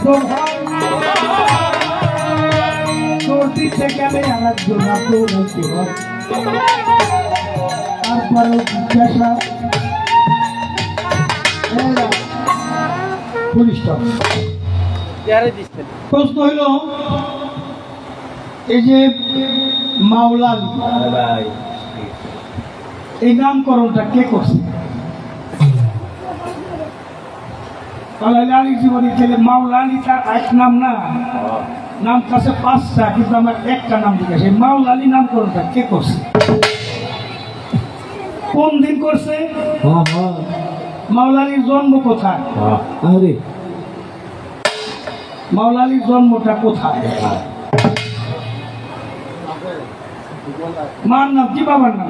যোগ হয় তোর দিতে গেলে আরেকজন দৌড়াইতে হয় তারপরেও জিজ্ঞাসা প্রশ্ন হইল এই যে মাওলালী এই নামকরণটা কে করছে? জীবনী ছেলে মাওলালী তার এক নাম না, নাম কাছে 5টা, কিন্তু আমার একটা নাম জিজ্ঞাসা। এই মাওলালী নামকরণটা কে করছে? কোন দিন করছে? মাওলালীর জন্ম কোথায়? মাওলালীর জন্মটা কোথায়? মার নাম কি, বাবার নাম?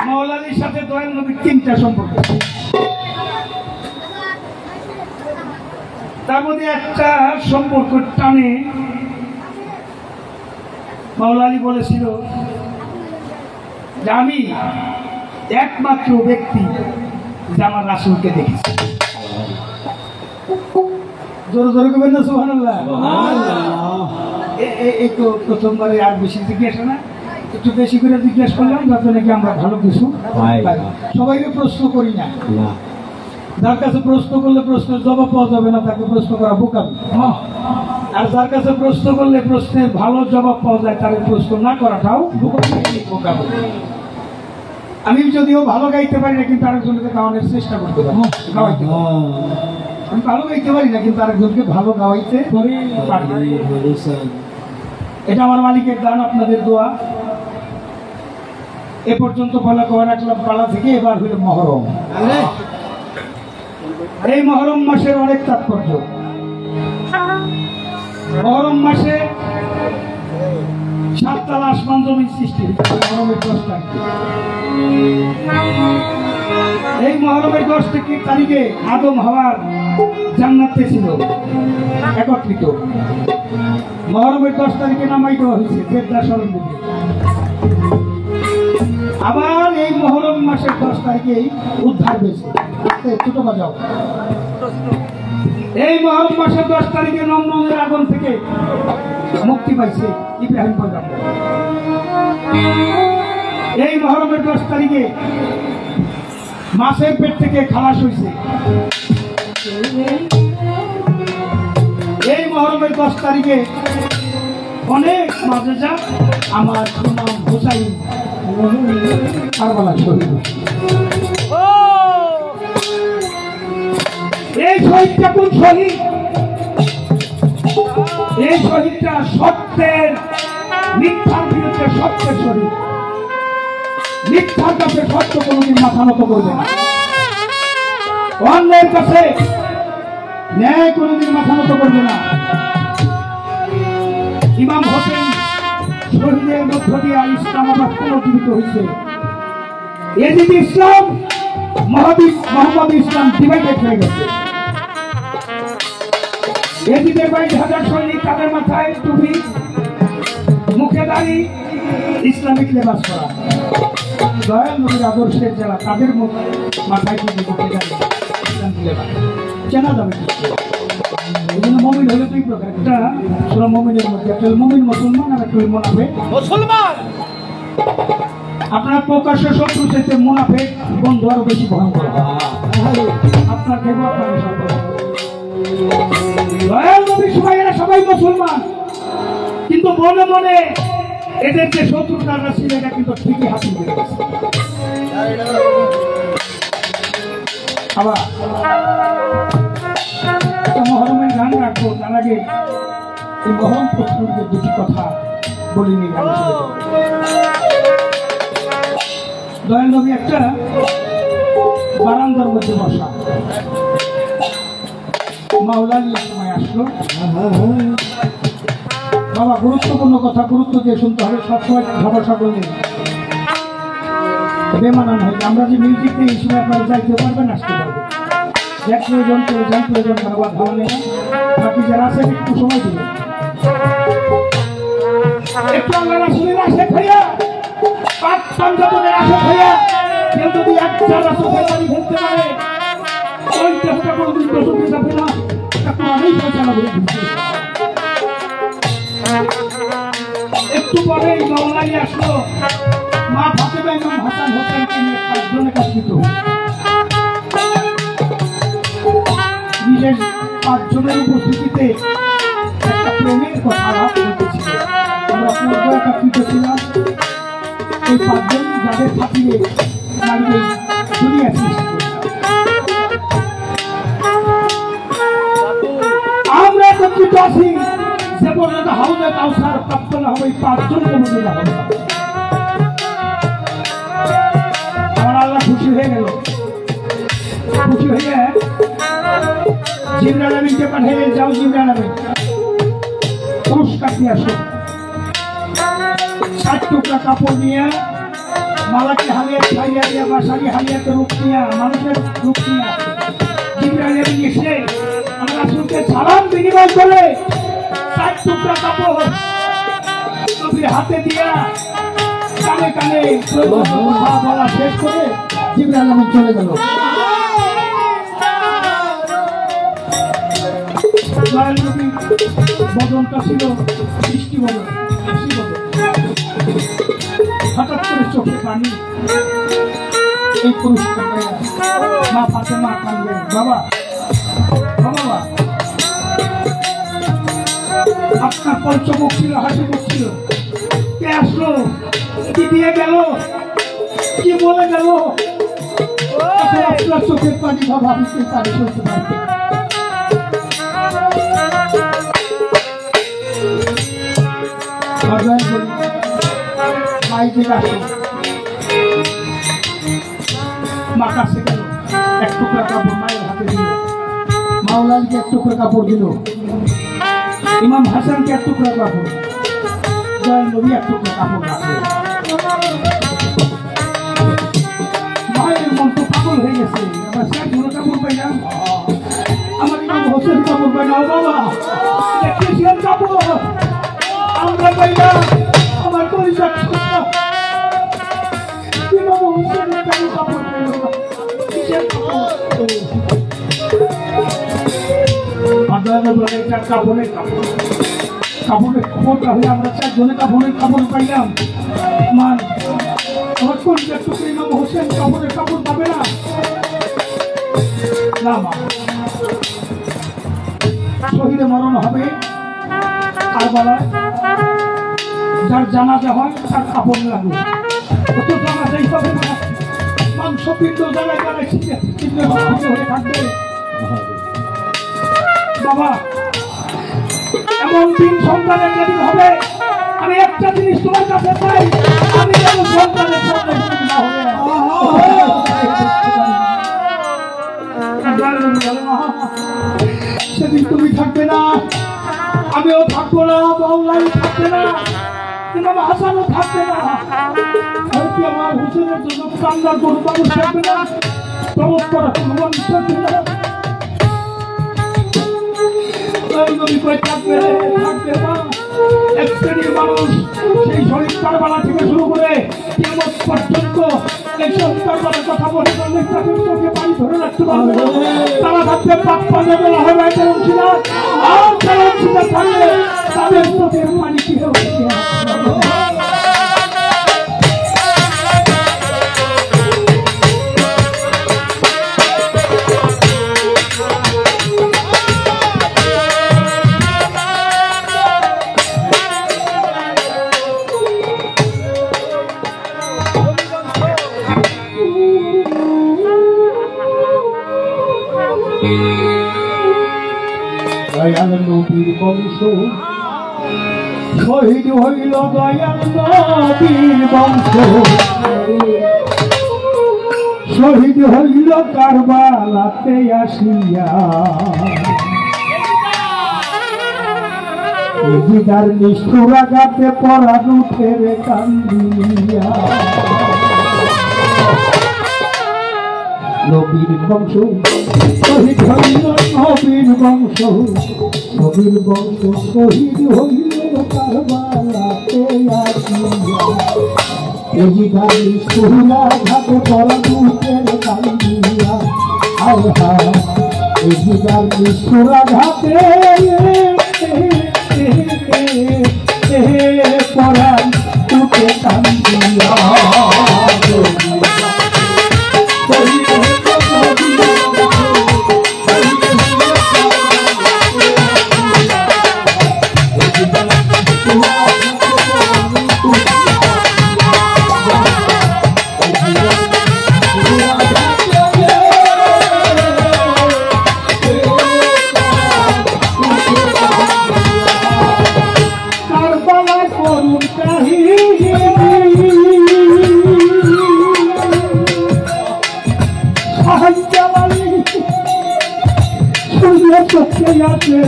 মাওলালীর সাথে দয়াল নবীর 3টা সম্পর্ক, তার মধ্যে একটা সম্পর্ক টানে মাওলালী বলেছিল যে আমি একমাত্র ব্যক্তি যে আমার রাসূলকে দেখেছি। জোরে জোরে করবেন না সুবহানাল্লাহ। এই তো প্রথমবারে, আর বেশি জিজ্ঞাসা না, একটু বেশি করে জিজ্ঞাসা করলাম যাতে নাকি আমরা ভালো কিছু পাই। সবাইকে প্রশ্ন করি না, যার কাছে প্রশ্ন করলে প্রশ্নের জবাব পাওয়া যাবে না তাকে প্রশ্ন করা বোকামি, আর যার কাছে প্রশ্ন করলে প্রশ্নের ভালো জবাব পাওয়া যায় তার প্রশ্ন না করাটাও বোকামি। আমি যদিও ভালো গাইতে পারি না, কিন্তু আরেকজনকে গাওয়ানোর চেষ্টা করতে পারি। আমি ভালো গাইতে পারি না, কিন্তু আরেকজনকে ভালো গাওয়াইতে পারি। এটা আমার মালিকের দান, আপনাদের দোয়া। এ পর্যন্ত বলা কওয়া রাখলাম পালা থেকে। এবার হইল মহরম। এই মহরম মাসের অনেক তাৎপর্য। মহরম মাসে 7 তালা আসমান জমিন সৃষ্টি। মহরমের 10 তারিখ, এই মহরমের 10 তারিখে আদম হাওয়ার জান্নাতে ছিল একত্রিত। মহরমের 10 তারিখে নামাই দেওয়া হয়েছে জেদ্দা শরণভূমি। আবার এই মহরম মাসের 10 তারিখেই উদ্ধার হয়েছে। ছোট বাজাও। এই মহরম মাসের 10 তারিখে নমরুদের আগুন থেকে মুক্তি পাইছে ইব্রাহিম পয়গম্বর। এই মহরমের 10 তারিখে মাছের পেট থেকে খালাস হয়েছে। এই মহরমের 10 তারিখে অনেক মাজেজা আমার সুনাম হুসাইন কারবালা শহীদ। এই শহীদটা কোন শহীদ? এই শহীদটা সত্যের, মিথ্যার বিরুদ্ধে সত্যের শহীদ। মিথ্যার কাছে সত্য কোনদিন মাথা নত করবে না, অন্যের কাছে ন্যায় কোনদিন মাথা নত করবে না। ইমাম হোসেন শহীদের মধ্য দিয়ে ইসলাম আবার পুনর্জীবিত হয়েছে। এদিকে ইসলাম মোহাম্মদ ইসলাম ডিভাইডেড হয়ে গেছে। এদিকে 22,000 সৈনিক, তাদের মাথায় টুপি, মুখে দাড়ি, ইসলামিক লেবাস করা। দয়াল নবীর আদর্শের যারা, তাদের মাথায় টুপি, মুখে দাড়ি, ইসলামিক লেবাস চেনা যাবে। এই জন্য মুমিন হলে 2 প্রকার। একটা সূরা মুমিনের মধ্যে একটা মুমিন মুসলমান, আর একটা মুনাফিক মুসলমান। আপনার প্রকাশ্য শত্রু চাইতে মুনাফিক বন্ধু আরো বেশি ভয়ঙ্কর। আপনার দেব আপনার সবাই মুসলমান, কিন্তু মনে মনে এদের যে শত্রুতারা ছিল এটা কিন্তু ঠিকই হাসিল করে গেছে। আবার মহরমের গান রাখবো, তার আগে এই মহরম প্রশ্নের 2টি কথা বলিনি। দয়াল নবী একটা বারান্দার মধ্যে বসা, মাওলালী সময় আসলো। বাবা, গুরুত্বপূর্ণ কথা গুরুত্ব দিয়ে শুনতে হবে। সবসময় ভরসা করলে বেমানান হয়। আমরা যে মিউজিক নিয়ে এই সময় আপনারা যাইতে পারবেন, আসতে পারবেন। এক প্রয়োজন কেউ যাই, প্রয়োজন কারবার ভালো নেই। বাকি যারা আছে একটু সময় দিবেন। একটু আল্লাহ রাসূলের আশিক হইয়া, পাক পাঞ্জাবের আশিক হইয়া কেউ যদি একটা রাসূলের বাড়ি ফেলতে পারে, ওই চেষ্টা কোনোদিন দোষকে যাবে না, একটু আগেই ফেসলা করে দিচ্ছে। একটু পরেই মাওলাই আসলো, মা ফাতেমা ইমাম হাসান হোসেনকে নিয়ে 5 জনে কাজ করত। নিজের 5 জনের উপস্থিতিতে একটা প্রেমের কথা আলাপ করতেছিল। আমরা পূর্ব একত্রিত ছিলাম, এই 5 জন যাদের খাতিরে নারী দুনিয়া সৃষ্টি করেছে। আমরা একত্রিত আছি, যে পর্যন্ত হাউজে কাউসার প্রাপ্ত না হবে 5 জনকে মনে না হবে। আমার আল্লাহ খুশি হয়ে গেল, খুশি হয়ে জিবরাইল আমিনকে পাঠাইলেন, যাও জিবরাইল আমিন পুরস্কার দিয়ে আসো। 60 টুকরা কাপড় নিয়ে মালাকি হালিয়া ছাইয়া দিয়া বা শাড়ি হালিয়াতে রূপ নিয়ে মানুষের রূপ নিয়ে জিবরাইল আমিন এসে আমার রাসূলকে সালাম বিনিময় করে 60 টুকরা কাপড় নবীর হাতে দিয়া কানে কানে কথা বলা শেষ করে জিবরাইল আমিন চলে গেল। বদনটা ছিল বৃষ্টি বদন, হঠাৎ করে চোখে পানি। এই পুরস্কার মা ফাতেমা কান্দে, বাবা বাবা আপনার পঞ্চমুখ ছিল, হাসি মুখ ছিল, কে আসলো, কি দিয়ে গেল, কি বলে গেল? আপনার চোখের পানি বাবা আমি পানি করতে পারছি। মা কাছে গেল, 1 টুকরা কাপড় মায়ের হাতে দিল, মাওলানাকে 1 টুকরা কাপড় দিল, ইমাম হাসানকে 1 টুকরা কাপড়, জয় নবী 1 টুকরা কাপড় রাখে। মায়ের মন তো পাগল হয়ে গেছে, আমার শেখ গুলো কাপড় পাই না, আমার ইমাম হোসেন কাপড় পাই না, বাবা কিসের কাপড় আমরা পাই না, আমার পরিচয় ইমাম হোসেনের কাপড় পাই না, কিসের কাপড়ের কাপড়, কাপড়ের খবরটা হলে আমরা 4 জনে কাপড়ের কাপড় পাইলাম। মান আমার পরিচয় টুকরি ইমাম হোসেন কাপড়ের কাপড় পাবে না, না মা শহীদে মরণ হবে কারবালায়, যার জানাজা হয় তার কাপড় লাগবে, অত জানাজাই হবে না, মাংস পিণ্ড জায়গায় জায়গায় হয়ে থাকবে। বাবা এমন দিন সন্তানের যেদিন হবে, আমি একটা জিনিস তোমার কাছে চাই, আমি যেন সন্তানের সেদিন তুমি থাকবে না, আমিও থাকবো না, মাওলাই থাকবে না, ইমাম হাসানও থাকবে না, আমার হুসেনের জন্য কান্নার কোনো মানুষ থাকবে না, তবক করা কোনো মানুষ থাকবে না। এক শ্রেণীর মানুষ সেই শহীদ কারবালা থেকে শুরু করে কিয়ামত পর্যন্ত এই শহীদ কারবালার কথা বলে বললে তাদের চোখে পানি ধরে রাখতে পারবে, তারা থাকতে পাপ পাবে বলা হবে অংশীদার, আর যারা অংশীদার থাকলে তাদের চোখের পানি কি হবে। দয়াল নবীর বংশ শহীদ হইল, দয়াল নবীর বংশ শহীদ হইল কারবালাতে আসিয়া, বিদার নিষ্ঠুর আঘাতে পরাণ উঠে রে কান্দিয়া। নবীর বংশ শহীদ হইল, নবীর বংশ নবীর বংশ শহীদ হইল কারবালাতে আসিয়া, বিদার নিষ্ঠুর আঘাতে পরাণ উঠে রে কান্দিয়া। ঘাটে পরাণ উঠে কান্দিয়া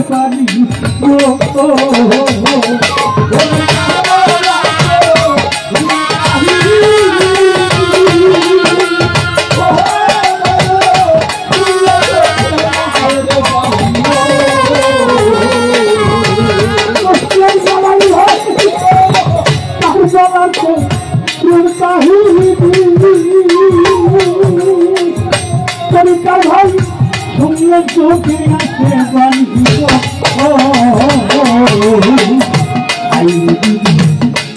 পানি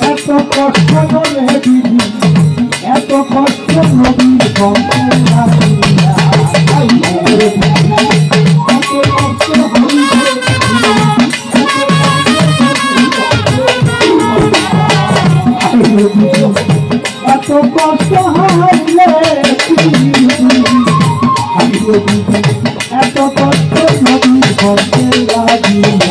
এত কষ্ট করে দিদি এত কষ্ট নদীর এত কষ্ট হাইলে এত কষ্ট নদীর ভক্তে লাগিয়া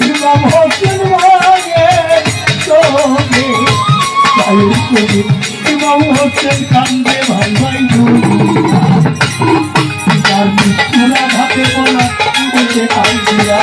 ইমাম হোসেন কান্দে ভাই ভাই ইমাম হোসেন কান্দে ভাই ভাই ঘাটে বলা উঠে কান্দিয়া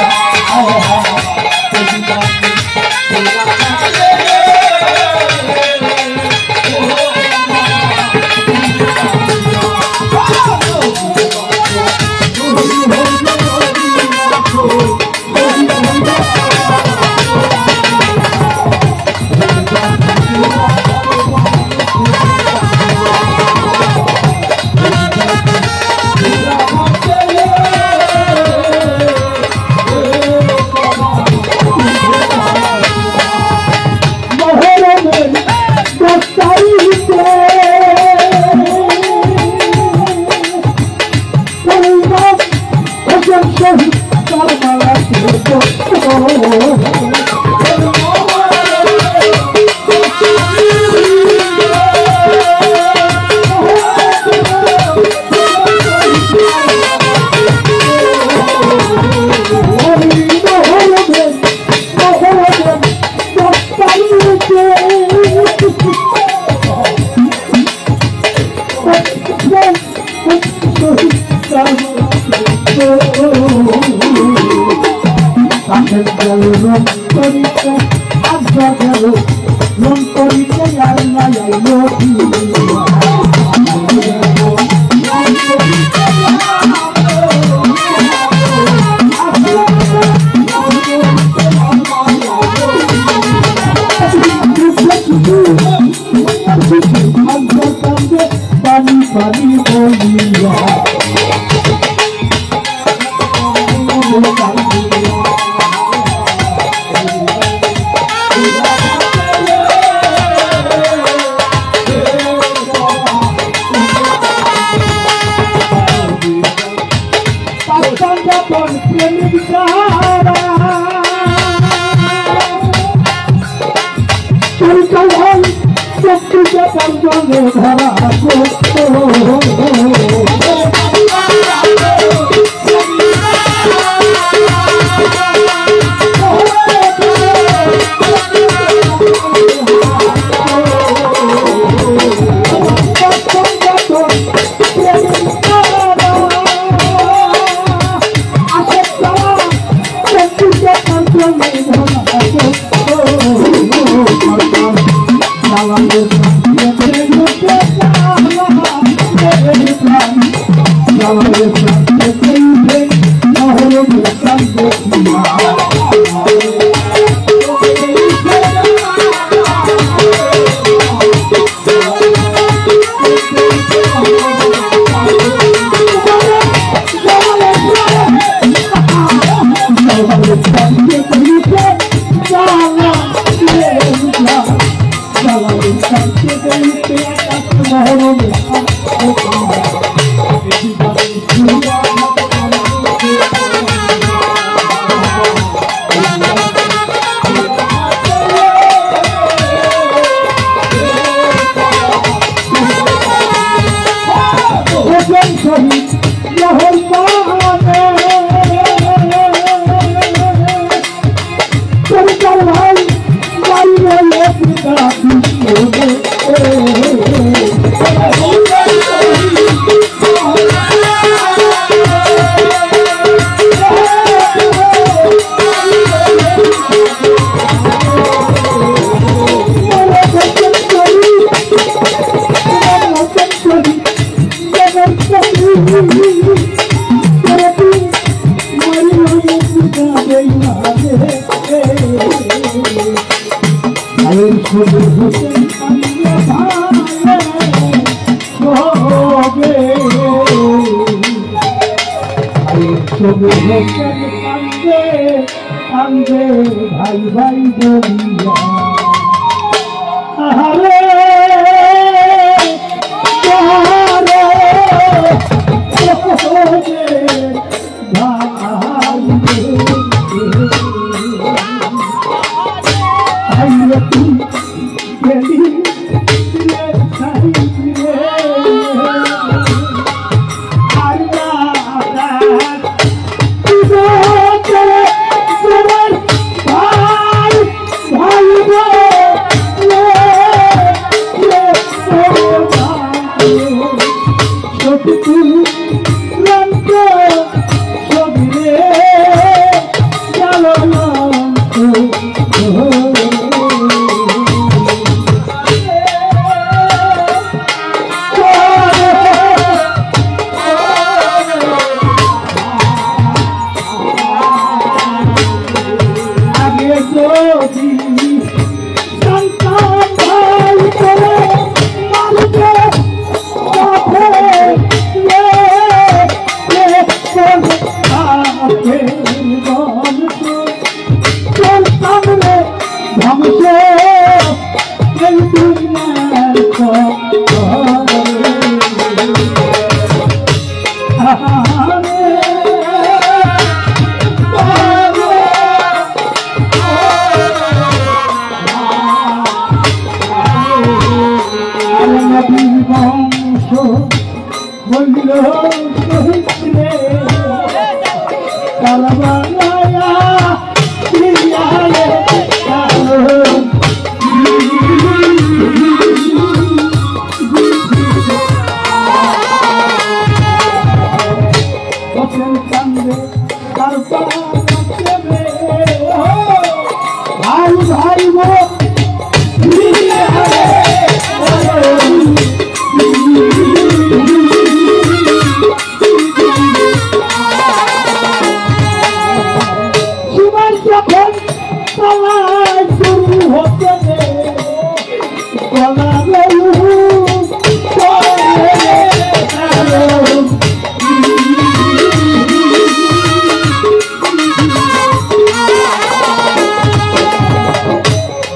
করিতে আজ্ঞা গেল মন করিতে আর নাই আইলো পানি পানি বলিয়া ভাই ভাই বলিয়া আহারে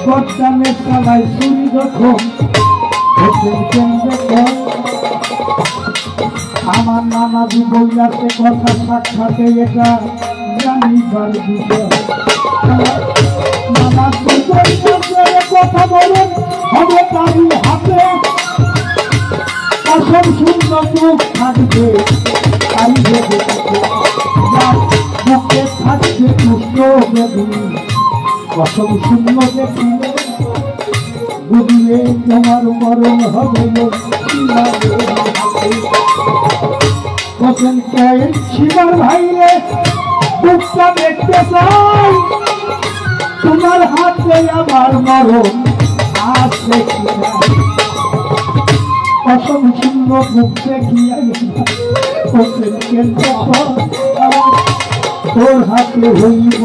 গদ্দানে চালাই চুরি যখন হোসেন কেন্দ্রে আমার নানাজি বইয়াছে কথা সাক্ষাতে এটা জানিবার বিষয় নানাজি কথা বলেন হবে তারই হাতে অসম সুন্দর মুখ থাকবে তাই ভেবে মুখে থাকবে পুষ্ট বেদনী অসম শূন্য দেখিলে বুঝলে তোমার মরণ হবে হোসেন কয়েক শিবার ভাইরে বুকটা দেখতে চাই তোমার হাতে আমার মরণ আছে কিনা অসম শূন্য বুক দেখিয়া হোসেন কেন্দ্র তোর হাতে হইব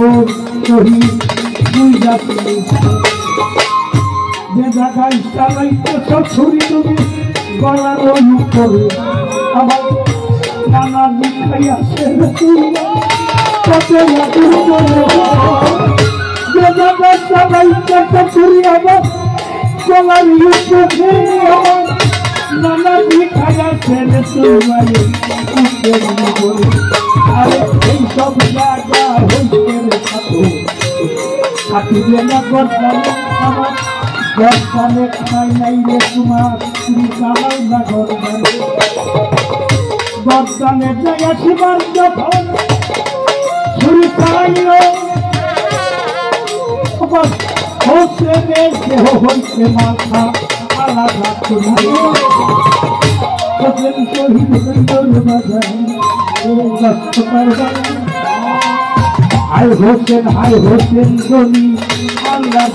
শহীদ দুই জাতি যে জায়গায় চালাইতেছ ছুরি তুমি গলার ওই উপরে আমার নানা লিখাই আছে যে জায়গায় চালাইতেছ ছুরি আমার গলার উপরে আমার নানা লিখাই আছে আরে এই সব জায়গা হইতে থাকো থাকিবে না গর্দানে আমার গর্দানে খাই নাই রে তোমার তুমি চালাই না গর্দানে গর্দানে যাই আসিবার যখন ছুরি চালাইল হোসেনের দেহ হইতে মাথা আলাদা করিল হোসেন শহীদ সুন্দর বাজার হাই হোসেন গনি আল্লাহ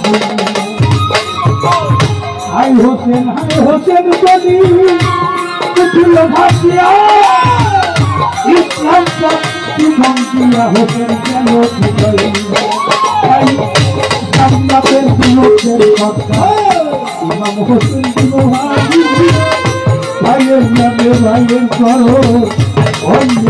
হাই হোসেন গনি উঠিল ভাসিয়া ইসলাম জীবন দিয়া হোসেন কেন জান্নাতের যুবকের কথা ইমাম হোসেন ভাইয়ের নামে ভাইয়ের করো অন্য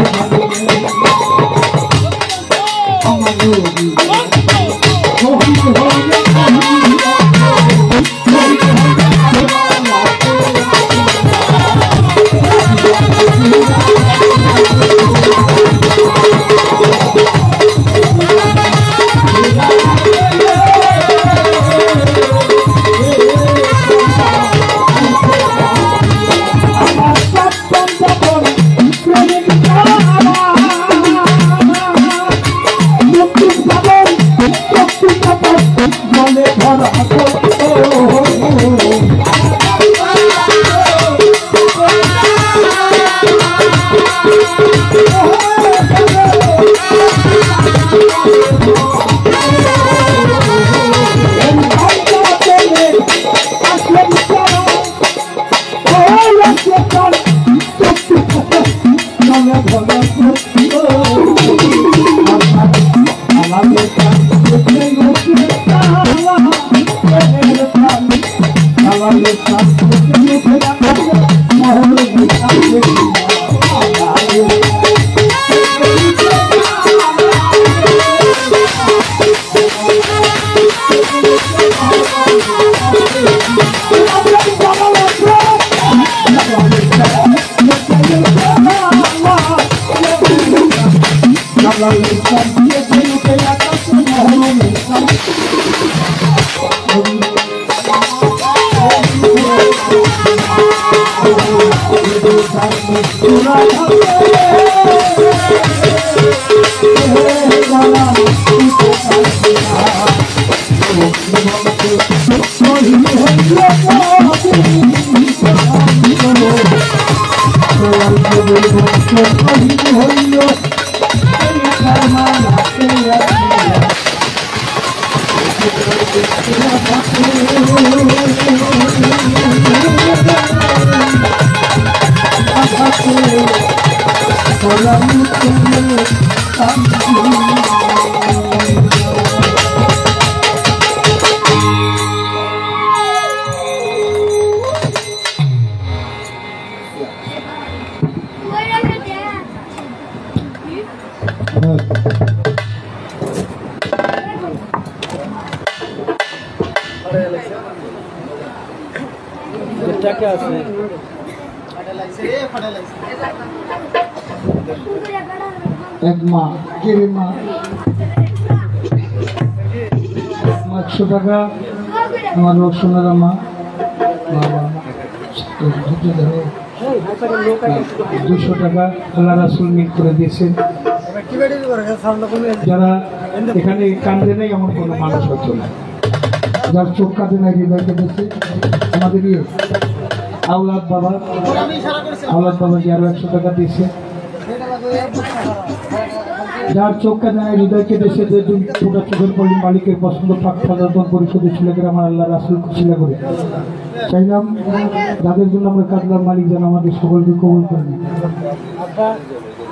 এক মা কে রে মা 100 টাকা আমার রোশনারা মা বাবা 200 টাকা আল্লাহ রাসূল মিল করে দিয়েছেন। যারা এখানে কান্দে নেই এমন কোনো মানুষ হচ্ছে না, যার চোখ কাঁদে নাই হৃদয় কেঁদেছে আমাদের আওলাদ বাবা যে আরো 100 টাকা দিয়েছে। যার চোখ কাঁদে নাই হৃদয় কেঁদেছে, যে দুটা চোখের পল্লী মালিকের পছন্দ পাক ফাজাতন পরিষদের ছেলেদের আমার আল্লাহ রাসূল খুশিলা করে চাইলাম, যাদের জন্য আমরা কাঁদলাম মালিক যেন আমাদের সকলকে কবুল করেন।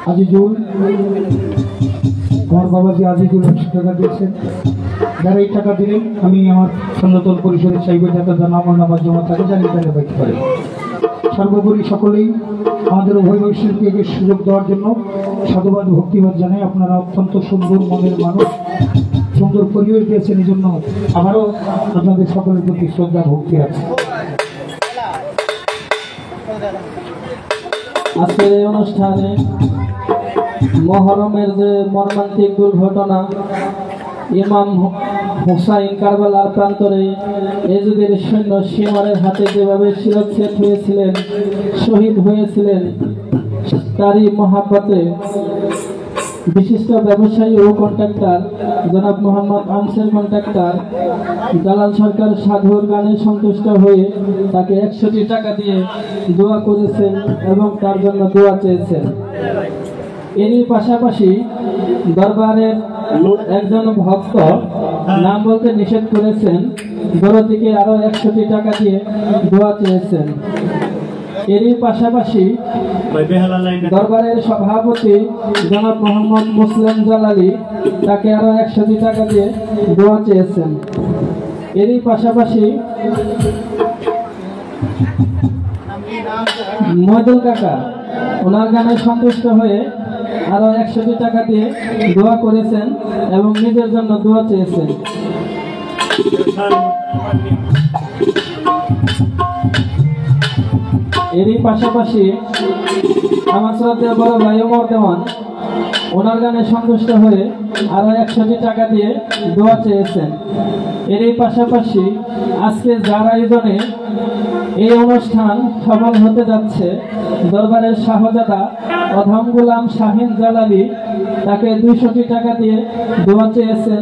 আজিজুল আমার বাবাজি আজিজুল 100 টাকা দিয়েছেন। যারা এই টাকা দিলেন আমি আমার সনাতন পরিষদের চাইব যাতে যেন আমার নামাজ জমা থাকে জানি তাহলে পাইতে পারে। সর্বোপরি সকলেই আমাদের উভয় শিল্পীকে সুযোগ দেওয়ার জন্য সাধুবাদ ভক্তিবাদ জানাই। আপনারা অত্যন্ত সুন্দর মনের মানুষ, সুন্দর পরিবেশ দিয়েছেন, এই জন্য আমারও আপনাদের সকলের প্রতি শ্রদ্ধা ভক্তি আছে। আজকের এই অনুষ্ঠানে মহরমের যে মর্মান্তিক দুর্ঘটনা, ইমাম হুসাইন কারবালার প্রান্তরে এজিদের সৈন্য শিমরের হাতে যেভাবে শিরচ্ছেদ হয়েছিলেন, শহীদ হয়েছিলেন, তারই মহাব্বতে বিশিষ্ট ব্যবসায়ী ও কন্ট্রাক্টর জনাব মোহাম্মদ আনসার কন্ট্রাক্টর জালাল সরকার সাধুর গানে সন্তুষ্ট হয়ে তাকে 100টি টাকা দিয়ে দোয়া করেছেন এবং তার জন্য দোয়া চেয়েছেন। এরই পাশাপাশি দরবারের একজন ভক্ত নাম বলতে নিষেধ করেছেন, দরদিকে আরো 100টি টাকা দিয়ে দোয়া চেয়েছেন। এরই পাশাপাশি দরবারের সভাপতি জনাব মোহাম্মদ মুসলিম জালালি তাকে আরো 100টি টাকা দিয়ে দোয়া চেয়েছেন। এরই পাশাপাশি মহিদুল কাকা ওনার গানে সন্তুষ্ট হয়ে আরো 100টি টাকা দিয়ে দোয়া করেছেন এবং নিজের জন্য দোয়া চেয়েছেন। এরই পাশাপাশি আমার শ্রদ্ধেয় বড় ভাই ওমর দেওয়ান ওনার গানে সন্তুষ্ট হয়ে আরো 100টি টাকা দিয়ে দোয়া চেয়েছেন। এরই পাশাপাশি আজকে যার আয়োজনে এই অনুষ্ঠান সফল হতে যাচ্ছে, দরবারের শাহজাদা অধম গোলাম শাহিন জালালি তাকে 200টি টাকা দিয়ে দোয়া চেয়েছেন।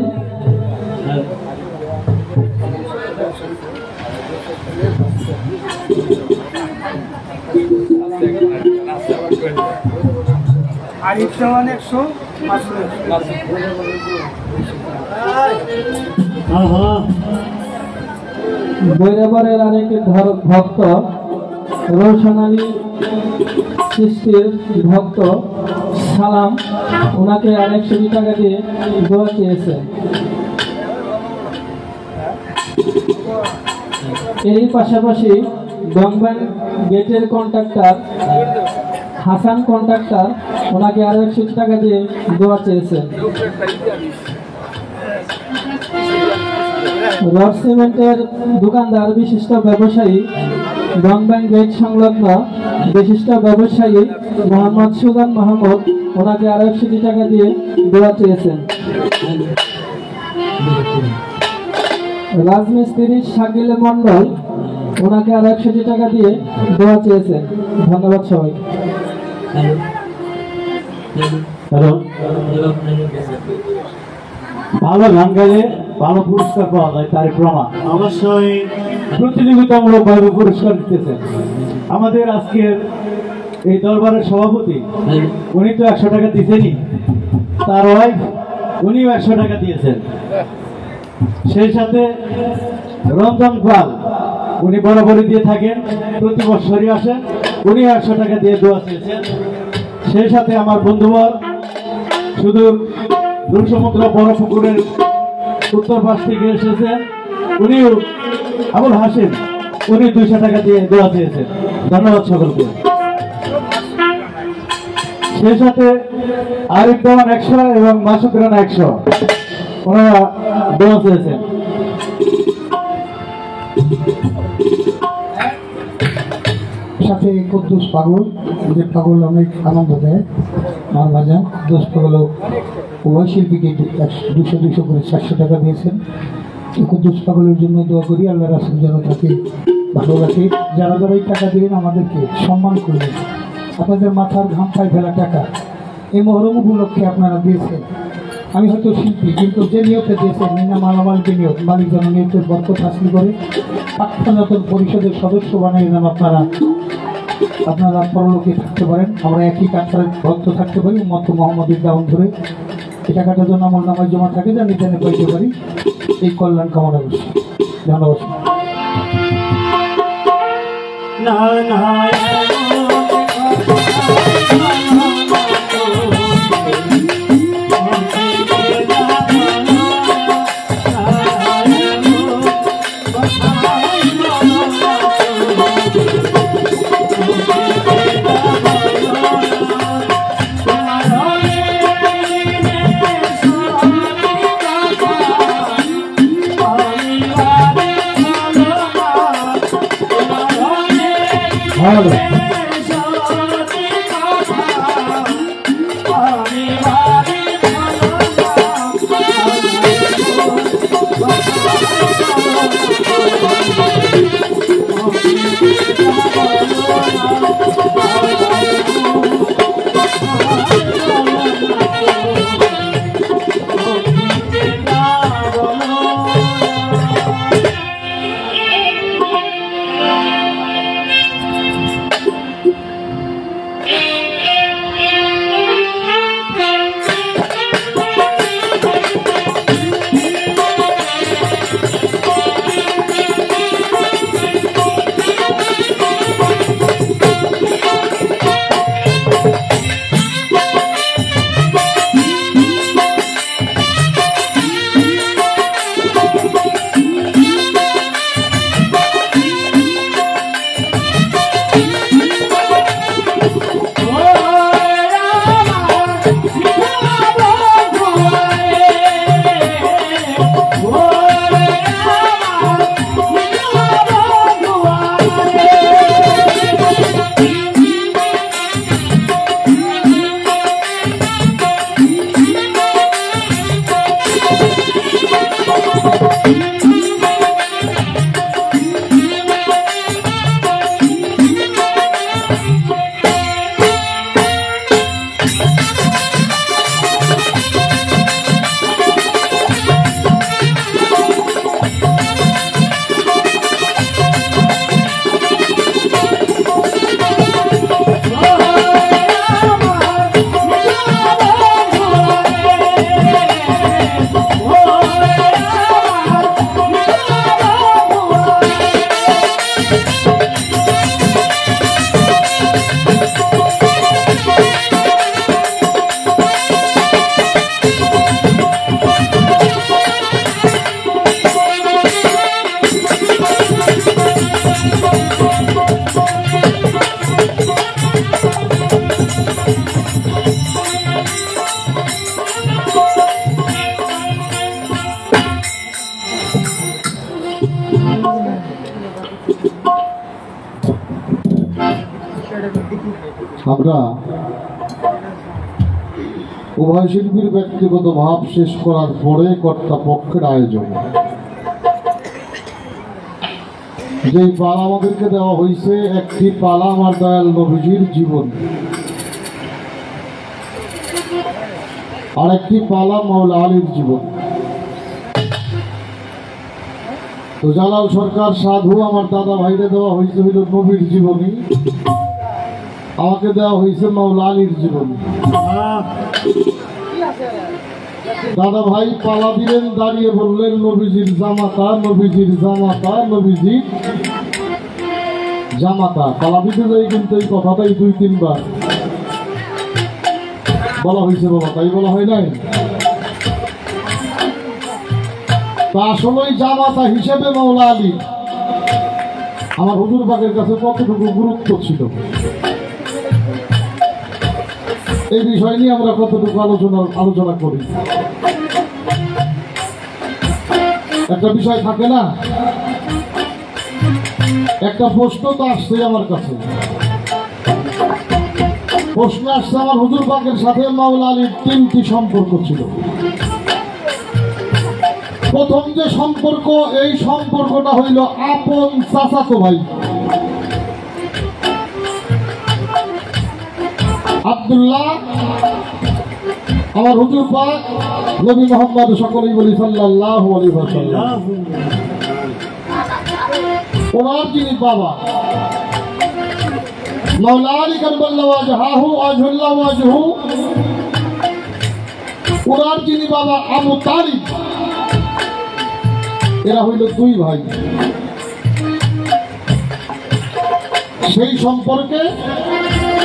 বৈরাবরের আরেকটি ভক্ত রৌশনালী সৃষ্টির ভক্ত সালাম ওনাকে আর 100টি টাকা দিয়ে দোয়া চেয়েছে। এরই পাশাপাশি দংবান গেটের কন্ট্রাক্টর হাসান কন্ট্রাক্টর ওনাকে আরো 100 টাকা দিয়ে দোয়া চেয়েছেন। রড সিমেন্টের দোকানদার বিশিষ্ট ব্যবসায়ী দংবান গেট সংলগ্ন বিশিষ্ট ব্যবসায়ী মোহাম্মদ সুজান মাহমুদ ওনাকে আরো 100 টাকা দিয়ে দোয়া চেয়েছেন। রাজমিস্ত্রি শাকিল মন্ডল ওনাকে আরো 100 টাকা দিয়ে দোয়া চেয়েছেন। ধন্যবাদ সবাই। ভালো গান গাইলে ভালো পুরস্কার পাওয়া যায়, তার প্রমাণ অবশ্যই প্রতিযোগিতামূলকভাবে পুরস্কার দিতেছেন। আমাদের আজকের এই দরবারের সভাপতি উনি তো 100 টাকা দিতেনি, তার ওয়াইফ উনিও 100 টাকা দিয়েছেন। সেই সাথে রমজান পাল উনি বরাবরই দিয়ে থাকেন, প্রতি বছরই আসেন, উনি 100 টাকা দিয়ে দোয়া চেয়েছেন। সেই সাথে আমার বন্ধুবর সুদূর দূর সমুদ্র বড় পুকুরের উত্তর পাশ থেকে এসেছেন, উনিও আবুল হাসিম উনি 200 টাকা দিয়ে দোয়া চেয়েছেন। ধন্যবাদ সকলকে। সেই সাথে আরিফ দেওয়ান 100 এবং মাসুদ রানা 100 ওনারা দোয়া চেয়েছেন। সাথে কুদ্দুস পাগল, যে পাগল অনেক আনন্দ দেয় আমার বাজার। কুদ্দুস পাগল উভয় শিল্পীকে 200 করে 400 টাকা দিয়েছেন। কুদ্দুস পাগলের জন্য দোয়া করি, আল্লাহ রাসূল যেন তাকে ভালো রাখে। যারা যারা এই টাকা দিলেন আমাদেরকে সম্মান করলেন, আপনাদের মাথার ঘাম পায়ে ফেলা টাকা এই মহরম উপলক্ষে আপনারা দিয়েছেন। আমি হয়তো শিল্পী, কিন্তু যে নিয়তে দিয়েছেন মিনা মালামালকে নিয়ত, মালিক যেন নিয়তের বরকত হাসিল করে পাঠ্যনতন পরিষদের সদস্য বানিয়ে যেন আপনারা পরলোকে থাকতে পারেন, আমরা একই কাঠার ভক্ত থাকতে পারি মত মোহাম্মদের দাউন ধরে। এই টাকাটার জন্য আমার নামাজ জমা থাকে, জানি টেনে পাইতে পারি। এই কল্যাণ কামনা করছি। ধন্যবাদ। আমরা উভয় শিল্পীর ব্যক্তিগত ভাব শেষ করার পরে কর্তাপক্ষের আয়োজন যেই পালা আমাদেরকে দেওয়া হয়েছে, একটি পালা আমার দয়াল নবীজির জীবন, আর একটি পালা মাওলা আলীর জীবন। তো জালাল সরকার সাধু আমার দাদা ভাইরে দেওয়া হয়েছে হইল নবীর জীবনী, আমাকে দেওয়া হয়েছে মাওলা আলীর জীবনী। দাদা ভাই পালা দিলেন, দাঁড়িয়ে বললেন নবীজির জামাতা, নবীজির জামাতা, নবীজির জামাতা। পালা দিতে যাই কিন্তু এই কথাটাই 2-3 বার বলা হয়েছে বাবা, তাই বলা হয় নাই? তা আসলেই জামাতা হিসেবে মাওলা আলী আমার হুজুর পাকের কাছে কতটুকু গুরুত্ব ছিল, এই বিষয় নিয়ে আমরা কতটুকু আলোচনা করি। একটা বিষয় থাকে না, একটা প্রশ্ন তো আসছে আমার কাছে। প্রশ্ন আসছে আমার হুজুর পাকের সাথে মাওলা আলীর 3টি সম্পর্ক ছিল। প্রথম যে সম্পর্ক, এই সম্পর্কটা হইল আপন চাচাতো ভাই। আব্দুল্লাহ আমার হুজুর পাক নবী মুহাম্মদ সকলেই বলি সাল্লাল্লাহু আলাইহি ওয়াসাল্লাম, ওনার যিনি বাবা মাওলা আলী কাররামাল্লাহু ওয়াজহাহু ওয়াজহুল্লাহু ওয়াজহু, ওনার যিনি বাবা আবু তালিব, এরা হইল 2 ভাই। সেই সম্পর্কে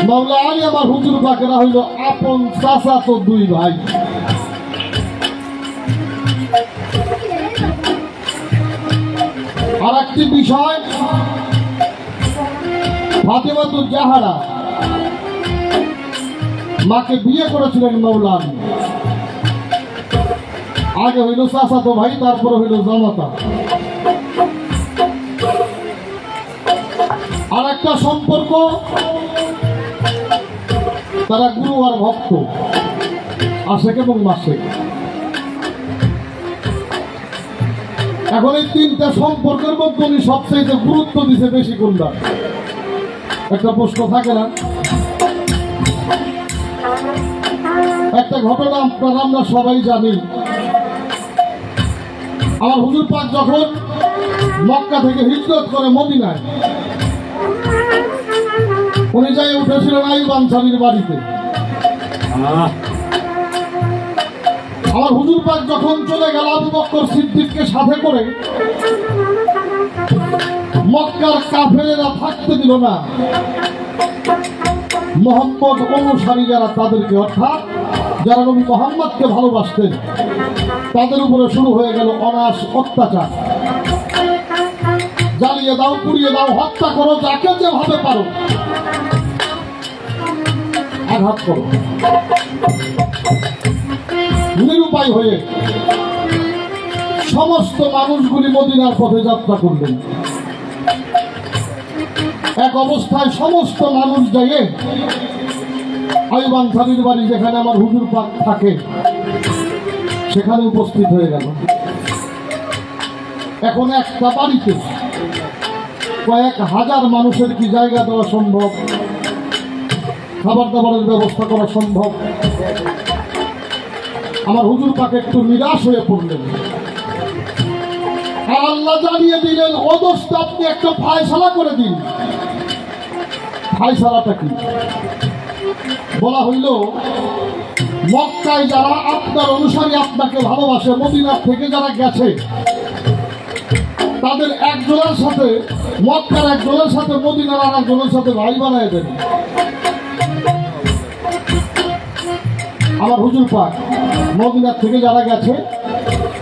মাওলা আলী আমার হুজুর পাকেরা হইল আপন চাচাতো 2 ভাই। আর একটি বিষয়, ফাতেমাতুজ জাহরা মাকে বিয়ে করেছিলেন মাওলা আলী। আগে হইল চাচাতো ভাই, তারপরে হইল জামাতা। আর একটা সম্পর্ক, তারা গুরু আর ভক্ত, আশেক এবং মাসেক। এখন এই 3টা সম্পর্কের মধ্যে উনি সবচেয়ে গুরুত্ব দিছে বেশি কোনটা? একটা প্রশ্ন থাকে না? একটা ঘটনা আপনারা আমরা সবাই জানি। আমার হুজুর পাক যখন মক্কা থেকে হিজরত করে মদিনায়, উনি যাই উঠেছিলেন আইয়ুব আনসারীর বাড়িতে। আমার হুজুর পাক যখন চলে গেল আবু বকর সিদ্দিককে সাথে করে, মক্কার কাফেরেরা থাকতে দিল না। মুহাম্মদ অনুসারী যারা, তাদেরকে অর্থাৎ যারা নবী মুহাম্মদকে ভালোবাসতেন, তাদের উপরে শুরু হয়ে গেল অনাস অত্যাচার। জ্বালিয়ে দাও, পুড়িয়ে দাও, হত্যা করো, যাকে যেভাবে পারো আঘাত করো। নিরুপায় হয়ে সমস্ত মানুষগুলি মদিনার পথে যাত্রা করলেন। এক অবস্থায় সমস্ত মানুষ যাইয়ে আইয়ুব আনসারীর বাড়ি, যেখানে আমার হুজুর পাক থাকে, সেখানে উপস্থিত হয়ে গেল। এখন একটা বাড়িতে কয়েক হাজার মানুষের কি জায়গা দেওয়া সম্ভব? খাবার দাবারের ব্যবস্থা করা সম্ভব? আমার হুজুর পাক একটু নিরাশ হয়ে পড়লেন। আর আল্লাহ জানিয়ে দিলেন, ও দোস্ত, আপনি একটা ফায়সালা করে দিন। ফায়সালাটা কি? বলা হইল, মক্কায় যারা আপনার অনুসারী, আপনাকে ভালোবাসে, মদিনার থেকে যারা গেছে, তাদের একজনের সাথে, মক্কার একজনের সাথে মদিনার আর একজনের সাথে ভাই বানায় দেন। আমার হুজুর পাক মদিনার থেকে যারা গেছে,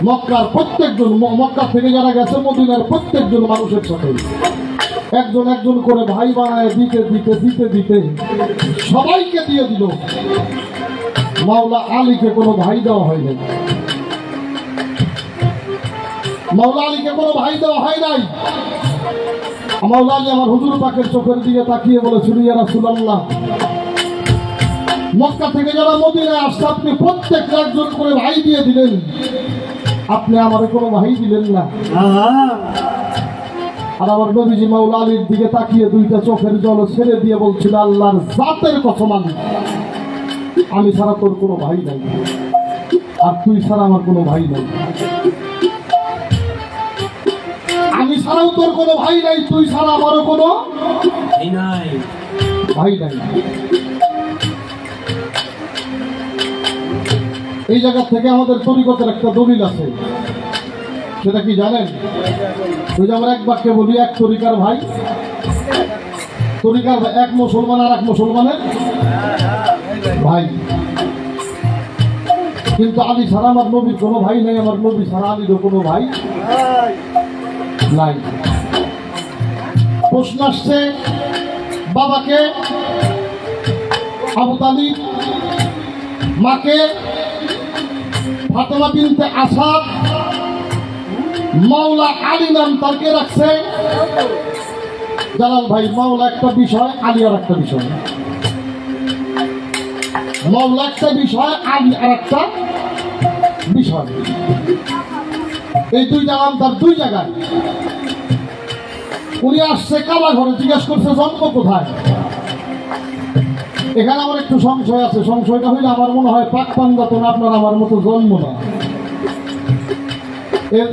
মক্কার প্রত্যেকজন, মক্কার থেকে যারা গেছে মদিনার প্রত্যেকজন মানুষের সাথে একজন একজন করে ভাই বানায় দিতে দিতে দিতে দিতে সবাইকে দিয়ে দিল। মাওলা আলীকে কোনো ভাই দেওয়া হয়নি। মাওলা আলীকে কোনো ভাই দেওয়া হয় নাই। মাওলা আলী আমার হুজুর পাকের চোখের দিকে তাকিয়ে বলেছিল, ইয়া রাসূলুল্লাহ, মক্কা থেকে যারা মদিনায় আসছে, আপনি প্রত্যেক একজন করে ভাই দিয়ে দিলেন, আপনি আমার কোনো ভাই দিলেন না। আর আমার নবীজি মাওলা আলীর দিকে তাকিয়ে 2টা চোখের জল ছেড়ে দিয়ে বলছিল, আল্লাহর জাতের কসম, আমি ছাড়া তোর কোনো ভাই নাই, আর তুই ছাড়া আমার কোনো ভাই নাই। আমি ছাড়াও তোর কোনো ভাই নাই, তুই ছাড়া আমারও কোনো ভাই নাই। এই জায়গা থেকে আমাদের তরিকতের একটা দলিল আছে, সেটা কি জানেন? ওই যে আমরা এক বাক্যে বলি, এক তরিকার ভাই, তরিকার এক মুসলমান আর এক মুসলমানের ভাই। কিন্তু আলী ছাড়া আমার নবীর কোনো ভাই নাই, আমার নবী ছাড়া আলীরও কোনো ভাই নাই। প্রশ্ন আসছে, বাবাকে আবু তালিব, মাকে ফাতেমা বিনতে আসাদ, মাওলা আলী নাম তার কে রাখছে? জালাল ভাই, মাওলা একটা বিষয়, আলী আর একটা বিষয়। মাওলা একটা বিষয়, আলী আর একটা বিষয়। এই দুইটা নাম তার দুই জায়গায়। উনি আসছে কাবা ঘরে, জিজ্ঞেস করছে জন্ম কোথায়। এখানে আমার একটু সংশয় আছে। সংশয়টা হইলে আমার মনে হয় পাক পাঞ্জাতন আপনার আমার মতো জন্ম না,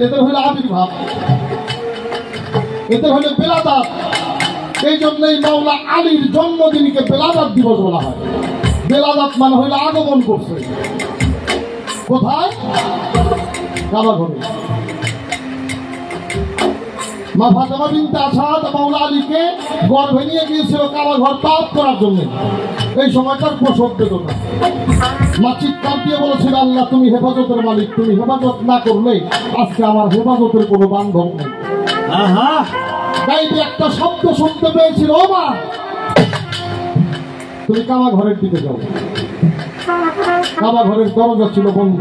এদের হইলে আবির্ভাব, এদের হইলে বেলাদাত। এই জন্যই মাওলা আলীর জন্মদিনকে বেলাদাত দিবস বলা হয়। বেলাদাত মানে হইলে আগমন করছে। কোথায়? কাবা ঘরে। মা ফাতেমা বিনতে আসাদ মাওলা আলীকে গর্ভে নিয়ে গিয়েছিল কাবা ঘর তাওয়াফ করার জন্য। এই সময়টার প্রসব বেদনা। মা চিৎকার দিয়ে বলেছিল, আল্লাহ তুমি হেফাজতের মালিক, তুমি হেফাজত না করলে আজকে আমার হেফাজতের কোনো বান্ধব নেই। গাইবে একটা শব্দ শুনতে পেয়েছিল, ও মা তুমি কাবা ঘরের দিকে যাও। কাবা ঘরের দরজা ছিল বন্ধ।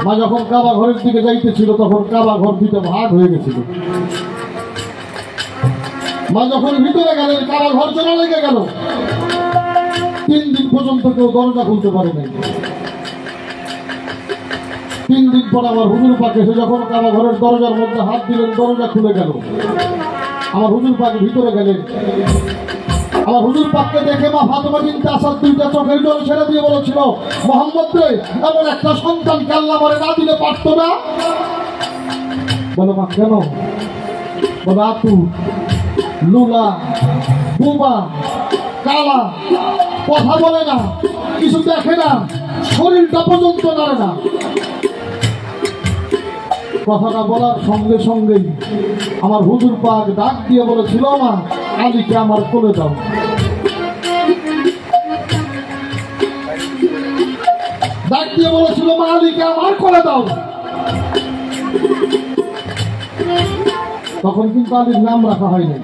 মা যখন কাবা ঘরের দিকে যাইতেছিল তখন কাবা ঘর দুটো ভাগ হয়ে গেছিল। মা যখন ভিতরে গেলেন কাবা ঘর জোড়া লেগে গেল। 3 দিন পর্যন্ত কেউ দরজা খুলতে পারে নাই। 3 দিন পর আমার হুজুর পাক এসে যখন কাবা ঘরের দরজার মধ্যে হাত দিলেন, দরজা খুলে গেল। আমার হুজুর পাক ভিতরে গেলেন। আমার হুজুর পাককে দেখে মা ফাতেমা বিনতে আসাদ দুইটা চোখের জল ছেড়ে দিয়ে বলেছিল, মোহাম্মদ রে, এমন একটা সন্তানকে আল্লাহ আমারে না দিলে পারত না? বলো মা কেন? বলো আপু, লুলা, বুবা, কালা, কথা বলে না, কিছু দেখে না, শরীরটা পর্যন্ত নাড়ে না। কথাটা বলার সঙ্গে সঙ্গেই আমার হুজুর পাক ডাক দিয়ে বলেছিল, মা আলীকে আমার কোলে দাও। ডাক দিয়ে বলেছিল, মা আলীকে আমার কোলে দাও। তখন কিন্তু আলীর নাম রাখা হয়নি।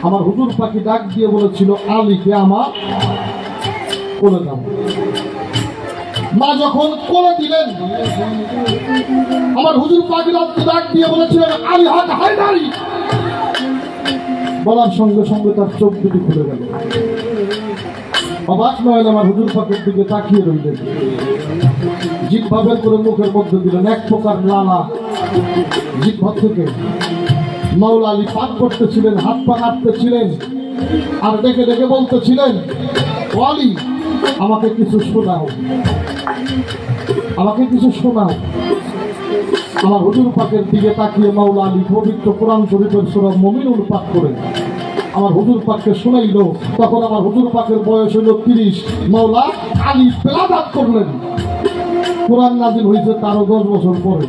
আমার হুজুর পাকি ডাক দিয়ে বলেছিল, আলীকে আমার কোলে দাও। মা যখন কোলে দিলেন, আমার হুজুর পাকি ডাক দিয়ে বলেছিলেন, আলী হাত হায়দারি। বলার সঙ্গে সঙ্গে তার চোখ দুটি খুলে গেল। অবাক নয় আমার হুজুর পাকের দিকে তাকিয়ে রইলেন। জিহ্বা বের করে মুখের মধ্যে দিলেন। এক প্রকার লালা জিহ্বা থেকে। মাওলা আলী পাক করতেছিলেন, হাত পা নাড়তেছিলেন, আর ডেকে ডেকে বলতেছিলেন, ও আলী আমাকে কিছু শোনাও, আমাকে কিছু শোনাও। আমার হুজুর পাকের দিকে তাকিয়ে মাওলা আলী পবিত্র কোরআন শরীফের সূরা মুমিনুন পাঠ করে আমার হুজুর পাককে শোনাইল। তখন আমার হুজুর পাকের বয়স হইল 30। মাওলা আলী বেলাদাত করলেন। কোরআন নাযিল হয়েছে তারও 10 বছর পরে।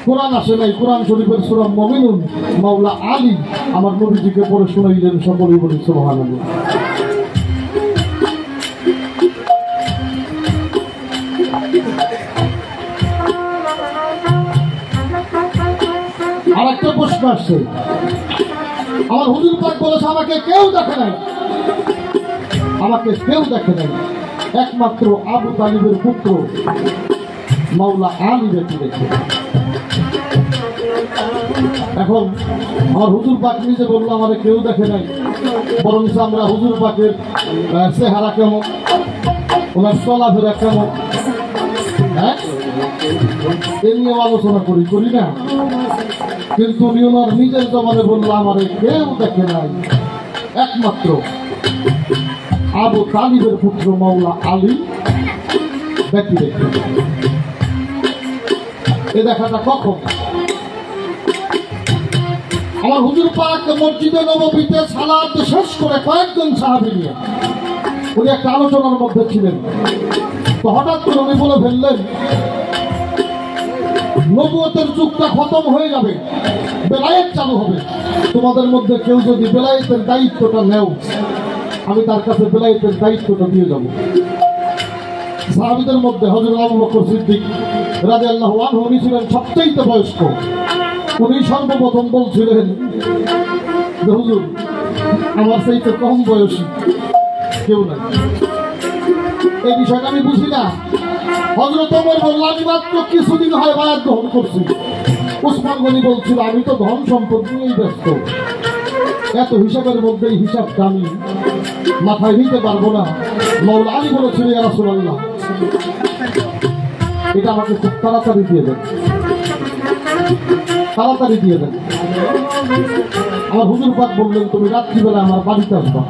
কোরআন আসে নাই, কোরআন শরীফের সূরা মুমিনুন মাওলা আলী আমার নবীজিকে পড়ে শোনাইলেন। সকলেই বলি সুবহানাল্লাহ। আর একটা প্রশ্ন আসছে, আমার হুজুর পাক বলেছে আমাকে কেউ দেখে নাই, আমাকে কেউ দেখে নাই, একমাত্র আবু তালিবের পুত্র মাওলা আলী দেখে দেখে। এখন আমার হুজুর পাক নিজে বললো আমাদের কেউ দেখে নাই, বরং আমরা হুজুর পাকের চেহারা কেমন, ওনার চলাফেরা কেমন, হ্যাঁ এ নিয়ে আলোচনা করি না। কিন্তু উনি ওনার নিজের জবানে বললো আমারে কেউ দেখে নাই, একমাত্র আবু তালিবের পুত্র মাওলা আলী দেখি দেখে। এ দেখাটা কখন? আমার হুজুর পাক মসজিদে নববীতে সালাত শেষ করে কয়েকজন সাহাবী নিয়ে উনি একটা আলোচনার মধ্যে ছিলেন। তো হঠাৎ করে উনি বলে ফেললেন, নবুয়তের যুগটা খতম হয়ে যাবে, বেলায়েত চালু হবে। তোমাদের মধ্যে কেউ যদি বেলায়েতের দায়িত্বটা নেও, আমি তার কাছে বেলায়েতের দায়িত্বটা দিয়ে যাব। সাহাবীদের মধ্যে হযরত আবু বকর সিদ্দিক রাদিয়াল্লাহু আনহু উনি ছিলেন সবচেয়ে বয়স্ক। উনি সর্বপ্রথম বলছিলেন, হুজুর আমার চাইতে কম বয়সী কেউ নাই, এই বিষয়টা আমি বুঝি না, হযরত ওমর বলল আমি মাত্র কিছুদিন হয় বায়াত গ্রহণ করছি। উসমান গনি বলছিল আমি তো ধন সম্পদ নিয়েই ব্যস্ত, এত হিসাবের মধ্যে এই হিসাবটা আমি মাথায় নিতে পারবো না। মাওলা আলী বলেছিল ইয়া রাসূলুল্লাহ এটা আমাকে খুব তাড়াতাড়ি দিয়ে দেন, তাড়াতাড়ি দিয়ে দেন। আমার হুজুর পাক বললেন তুমি রাত্রিবেলা আমার বাড়িতে আসবা।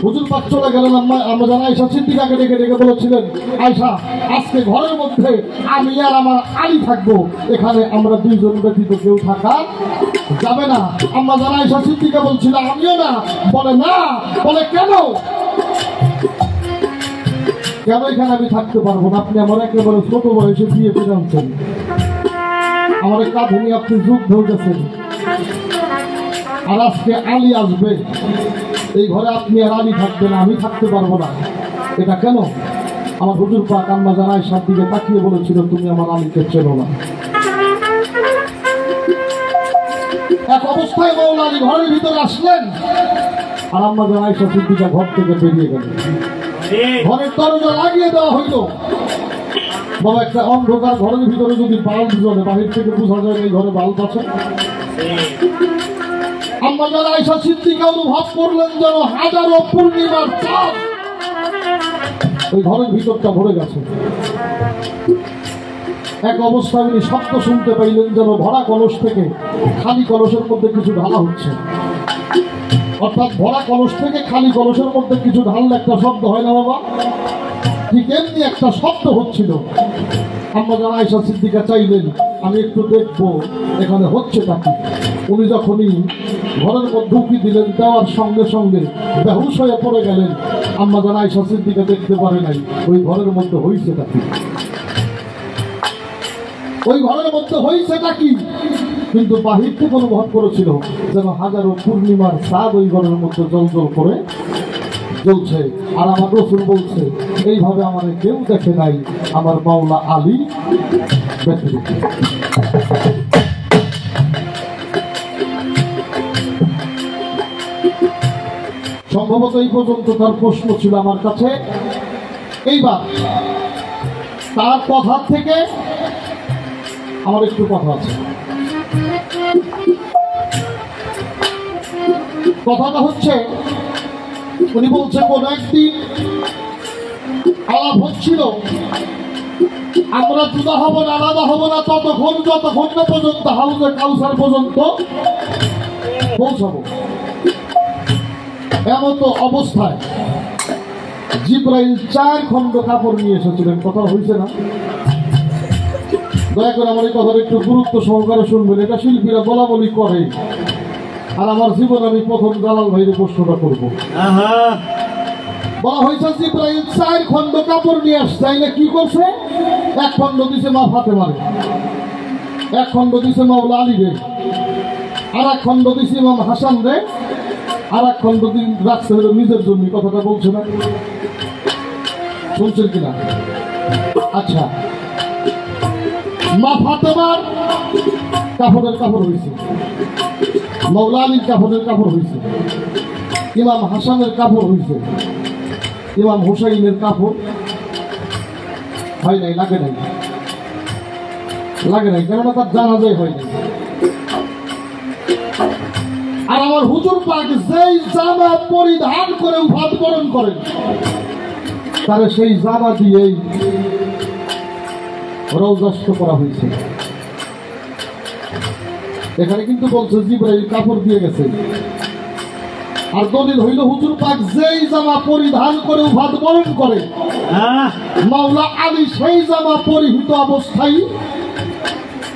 হুজুর পাক চলে গেলেন। আমরা জানা আয়েশা সিদ্দিকাকে ডেকে ডেকে বলেছিলেন আয়েশা আজকে ঘরের মধ্যে আমি আর আমার আলী থাকবো, এখানে আমরা দুইজন ব্যতীত কেউ থাকা যাবে না। আমরা জানা আয়েশা সিদ্দিকা বলছিল আমিও না। বলে না, বলে কেন কেন এখানে আমি থাকতে পারবো না? আপনি আমার একেবারে ছোট বয়সে বিয়ে করে আনছেন, আমার কাঁধে নিয়ে আপনি যুদ্ধ গেছেন, আর আজকে আলী আসবে, এই ঘরে আপনি আর আলী থাকবেন, আমি থাকতে পারবো না, এটা কেন? আমার হুজুর পাক আম্মা জানা আয়েশার দিকে তাকিয়ে বলেছিল তুমি আমার আলীকে চেনো না। এক অবস্থায় মাওলা আলী ঘরের ভিতরে আসলেন, আর আম্মা জানা আয়েশা সিদ্দিকা ঘর থেকে বেরিয়ে গেলেন। ঘরের দরজা লাগিয়ে দেওয়া হইল। বাবা একটা অন্ধকার ঘরের ভিতরে যদি বাল্ব জ্বলে, বাহির থেকে বোঝা যায় এই ঘরে বাল্ব আছে। আম্মা জানা আয়েশা সিদ্দিকা অনুভব করলেন যেন হাজারো পূর্ণিমার চাঁদ ওই ঘরের ভিতরটা ভরে গেছে। এক অবস্থায় উনি শব্দ শুনতে পাইলেন যেন ভরা কলস থেকে খালি কলসের মধ্যে কিছু ঢালা হচ্ছে, অর্থাৎ ভরা কলস থেকে খালি কলসের মধ্যে কিছু ঢাললে একটা শব্দ হয় না বাবা, ঠিক এমনি একটা শব্দ হচ্ছিল। আম্মা জানা আয়েশা সিদ্দিকা চাইলেন আমি একটু দেখবো এখানে হচ্ছেটা কি। উনি যখনই ঘরের মধ্যে উকি দিলেন, দেওয়ার সঙ্গে সঙ্গে বেহুশ হয়ে পড়ে গেলেন। আম্মা জানা আয়েশা সিদ্দিকা দেখতে পারে নাই ওই ঘরের মধ্যে হইছেটা কি, ওই ঘরের মধ্যে হইছেটা কি। কিন্তু বাহির থেকে অনুভব করেছিল যেন হাজারো পূর্ণিমার চাঁদ ওই ঘরের মধ্যে জল জল করে জ্বলছে। আর আমার রাসূল বলছে এইভাবে আমার কেউ দেখে নাই আমার মাওলা আলী ব্যতীত। সম্ভবত এই পর্যন্ত তার প্রশ্ন ছিল আমার কাছে। এইবার তার কথা থেকে আমার একটু কথা আছে। কথাটা হচ্ছে উনি বলছে কোন একদিন আলাপ হচ্ছিল আমরা জুদা হব না, আলাদা হব না যতক্ষণ না পর্যন্ত হাউজে কাউসার পর্যন্ত পৌঁছাবো। এমন তো অবস্থায় জিবরাইল 4 খণ্ড কাপড় নিয়ে এসেছিলেন। কথা হয়েছে না? দয়া করে আমার এই কথাটা একটু গুরুত্ব সহকারে শুনবেন। এটা শিল্পীরা বলা বলি করে, আর আমার জীবন আমি প্রথম জালাল ভাইয়ের প্রশ্নটা করবো। বলা হয়েছে জিবরাইল 4 খণ্ড কাপড় নিয়ে আসছে। কি করছে? 1 খণ্ড দিছে মা ফাতেমারে, 1 খণ্ড দিছে মাওলা আলী রে, আর 1 খণ্ড দিছে ইমাম হাসান রে, আর 1 খণ্ড দিন রাখছে হলো নিজের জন্য। কথাটা বলছে না? শুনছেন কিনা? আচ্ছা, মা ফাতেমার কাপড়ের কাপড় হয়েছে, মাওলা আলীর কাপড়ের কাপড় হয়েছে, ইমাম হাসানের কাপড় হয়েছে, ইমাম হুসাইনের কাপড় হয় নাই, লাগে নাই, লাগে নাই, কেননা তার জানাজাই হয় নাই। আর আমার হুজুর পাক যেই জামা পরিধান করে উফাত বরণ করেন, তারা সেই জামা দিয়েই রওজাস্ত করা হয়েছে। এখানে কিন্তু বলছে জিবরাইল কাপড় দিয়ে গেছে। আর দলিল হইল হুজুর পাক যেই জামা পরিধান করে উফাত বরণ করে, মাওলা আলী সেই জামা পরিহিত অবস্থায়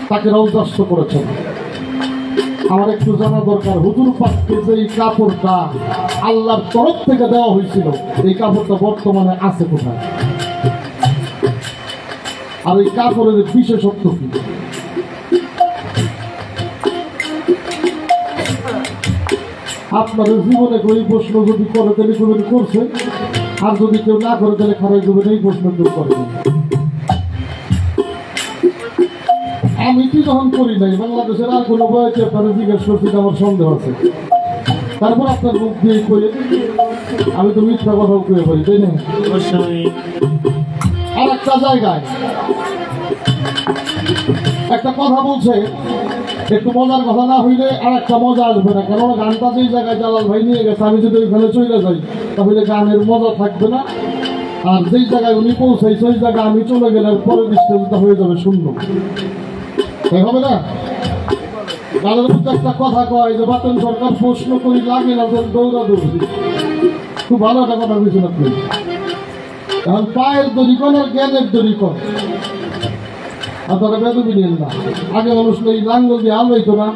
তাকে রওজাস্ত করেছেন। আমার একটু জানা দরকার হুজুর পাককে যেই কাপড়টা আল্লাহর তরফ থেকে দেওয়া হয়েছিল, এই কাপড়টা বর্তমানে আছে কোথায়? আর এই কাপড়ের বিশেষত্ব কি? আপনাদের জীবনে ওই প্রশ্ন যদি করে তাহলে কোনদিন করছে, আর যদি কেউ না করে তাহলে খারাপ দেবেন, এই প্রশ্ন কেউ করে না। আমি কি যখন করি নাই, বাংলাদেশের আর কোনো বয়সে আপনারা জিজ্ঞেস করছি, আমার সন্দেহ আছে। তারপর আপনার মুখ দিয়ে কয়ে আমি তো মিথ্যা কথাও কয়ে পারি, তাই না? আর একটা জায়গায় একটা কথা বলছে, একটু মজার কথা না হইলে আর একটা মজা আসবে না, কেননা গানটা যেই জায়গায় জালাল ভাই নিয়ে গেছে আমি যদি ওইখানে চলে যাই তাহলে গানের মজা থাকবে না, আর যেই জায়গায় উনি পৌঁছাইছে ওই জায়গায় আমি চলে গেলে পরের স্টেজটা হয়ে যাবে শূন্য, তাই হবে না? গানের মধ্যে একটা কথা কয় যে বাতেন সরকার প্রশ্ন করি লাগে না যে দৌড়াদৌড়ি, খুব ভালো একটা কথা বলছেন আপনি। এখন পায়ের দড়ি কর আর জ্ঞানের দড়ি কর, আপনারা বেদবি নিন না। আগে মানুষ এই লাঙ্গল দিয়ে আল হইতো না,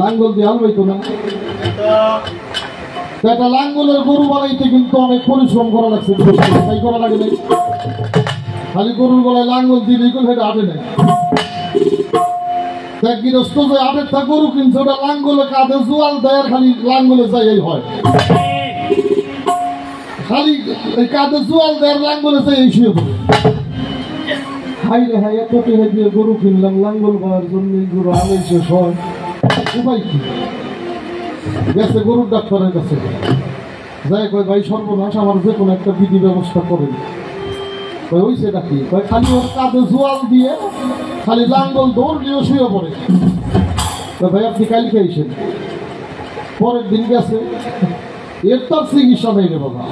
লাঙ্গল দিয়ে আল হইতো না, একটা লাঙ্গলের গরু বানাইতে কিন্তু অনেক পরিশ্রম করা লাগছে, তাই করা লাগে নাই। খালি গরুর গলায় লাঙ্গল দিলেই করে সেটা আটে নাই। গৃহস্থ যে আটেরটা গরু কিনছে ওটা লাঙ্গলে কাঁধে জোয়াল দেয় আর খালি লাঙ্গলে যাই এই হয়, খালি এই কাঁধে জোয়াল দেয় লাঙ্গলে যাই এই শুয়ে পড়ে। হাই রে হাই, এত টেহে দিয়ে গরু কিনলাম লাঙ্গল পাওয়ার জন্য, গরু আলাই শেষ হয়, উপায় কি? গেছে গরুর ডাক্তারের কাছে, যাই কয় ভাই সর্বনাশ, আমার যে কোনো একটা বিধি ব্যবস্থা করেন। ওই সেটা কি খালি ওর কাঁধে জোয়াল দিয়ে খালি লাঙ্গল দৌড় দিয়ে শুয়ে পড়ে। ভাই আপনি কাল খেয়েছেন, পরের দিন গেছে, এর তো চিকিৎসা নেই রে বাবা।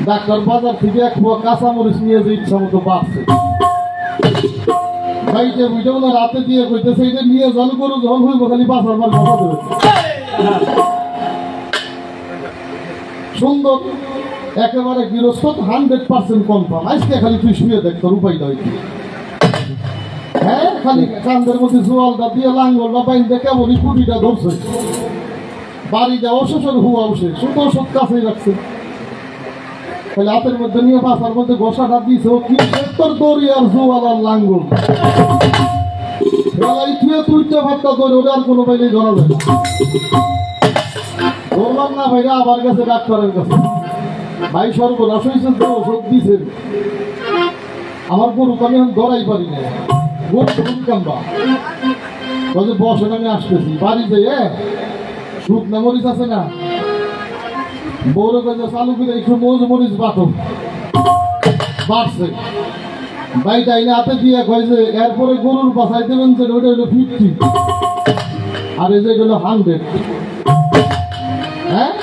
ডাক্তার বাজার থেকে এক পোয়া কাঁচামরিচ নিয়ে যে ইচ্ছা মতো বাড়ছে, ভাইটা বুঝে না রাতে দিয়ে কইতেছে এটা নিয়ে জল করো, জল হইব খালি বাঁচার মার বাবা দেবে। সুন্দর একেবারে গৃহস্থ 100% কনফার্ম। আজকে খালি তুই শুয়ে দেখ তোর উপায়টা হইতে। হ্যাঁ, খালি কান্দের মধ্যে জোয়ালটা দিয়ে লাঙ্গলটা বাইন্দে কেমনই কুড়িটা ধরছে, বাড়িটা অসুসের হুয়া উঠে শুধু ওষুধ কাছেই রাখছে, তাহলে হাতের মধ্যে নিয়ে বাসার মধ্যে ঘষাটা দিয়েছে। ও কি তোর দড়ি আর জোয়াল আর লাঙ্গল বেলায় থুয়ে তুইটা ভাতটা ধরে ওটা আর কোনো বাইলেই ধরা যায় না। ধরলাম না ভাইরা, আবার গেছে ডাক্তারের কাছে, ভাই সর্বনাশ হয়েছে তো ওষুধ দিয়েছেন, আমার গরুকে আমি এখন ধরাই পারি না, গরু কাম্বা বসেন আমি আসতেছি। বাড়ি যাই শুকনা মরিচ আছে না, বড় কাজে চালু করে একটু মরিচ বাড়ছে, ভাইটা এনে হাতে দিয়ে কয় যে এরপরে গরুর বাসায় দেবেন যে ওইটা হলো 50 আর এই যে হলো 100। হ্যাঁ,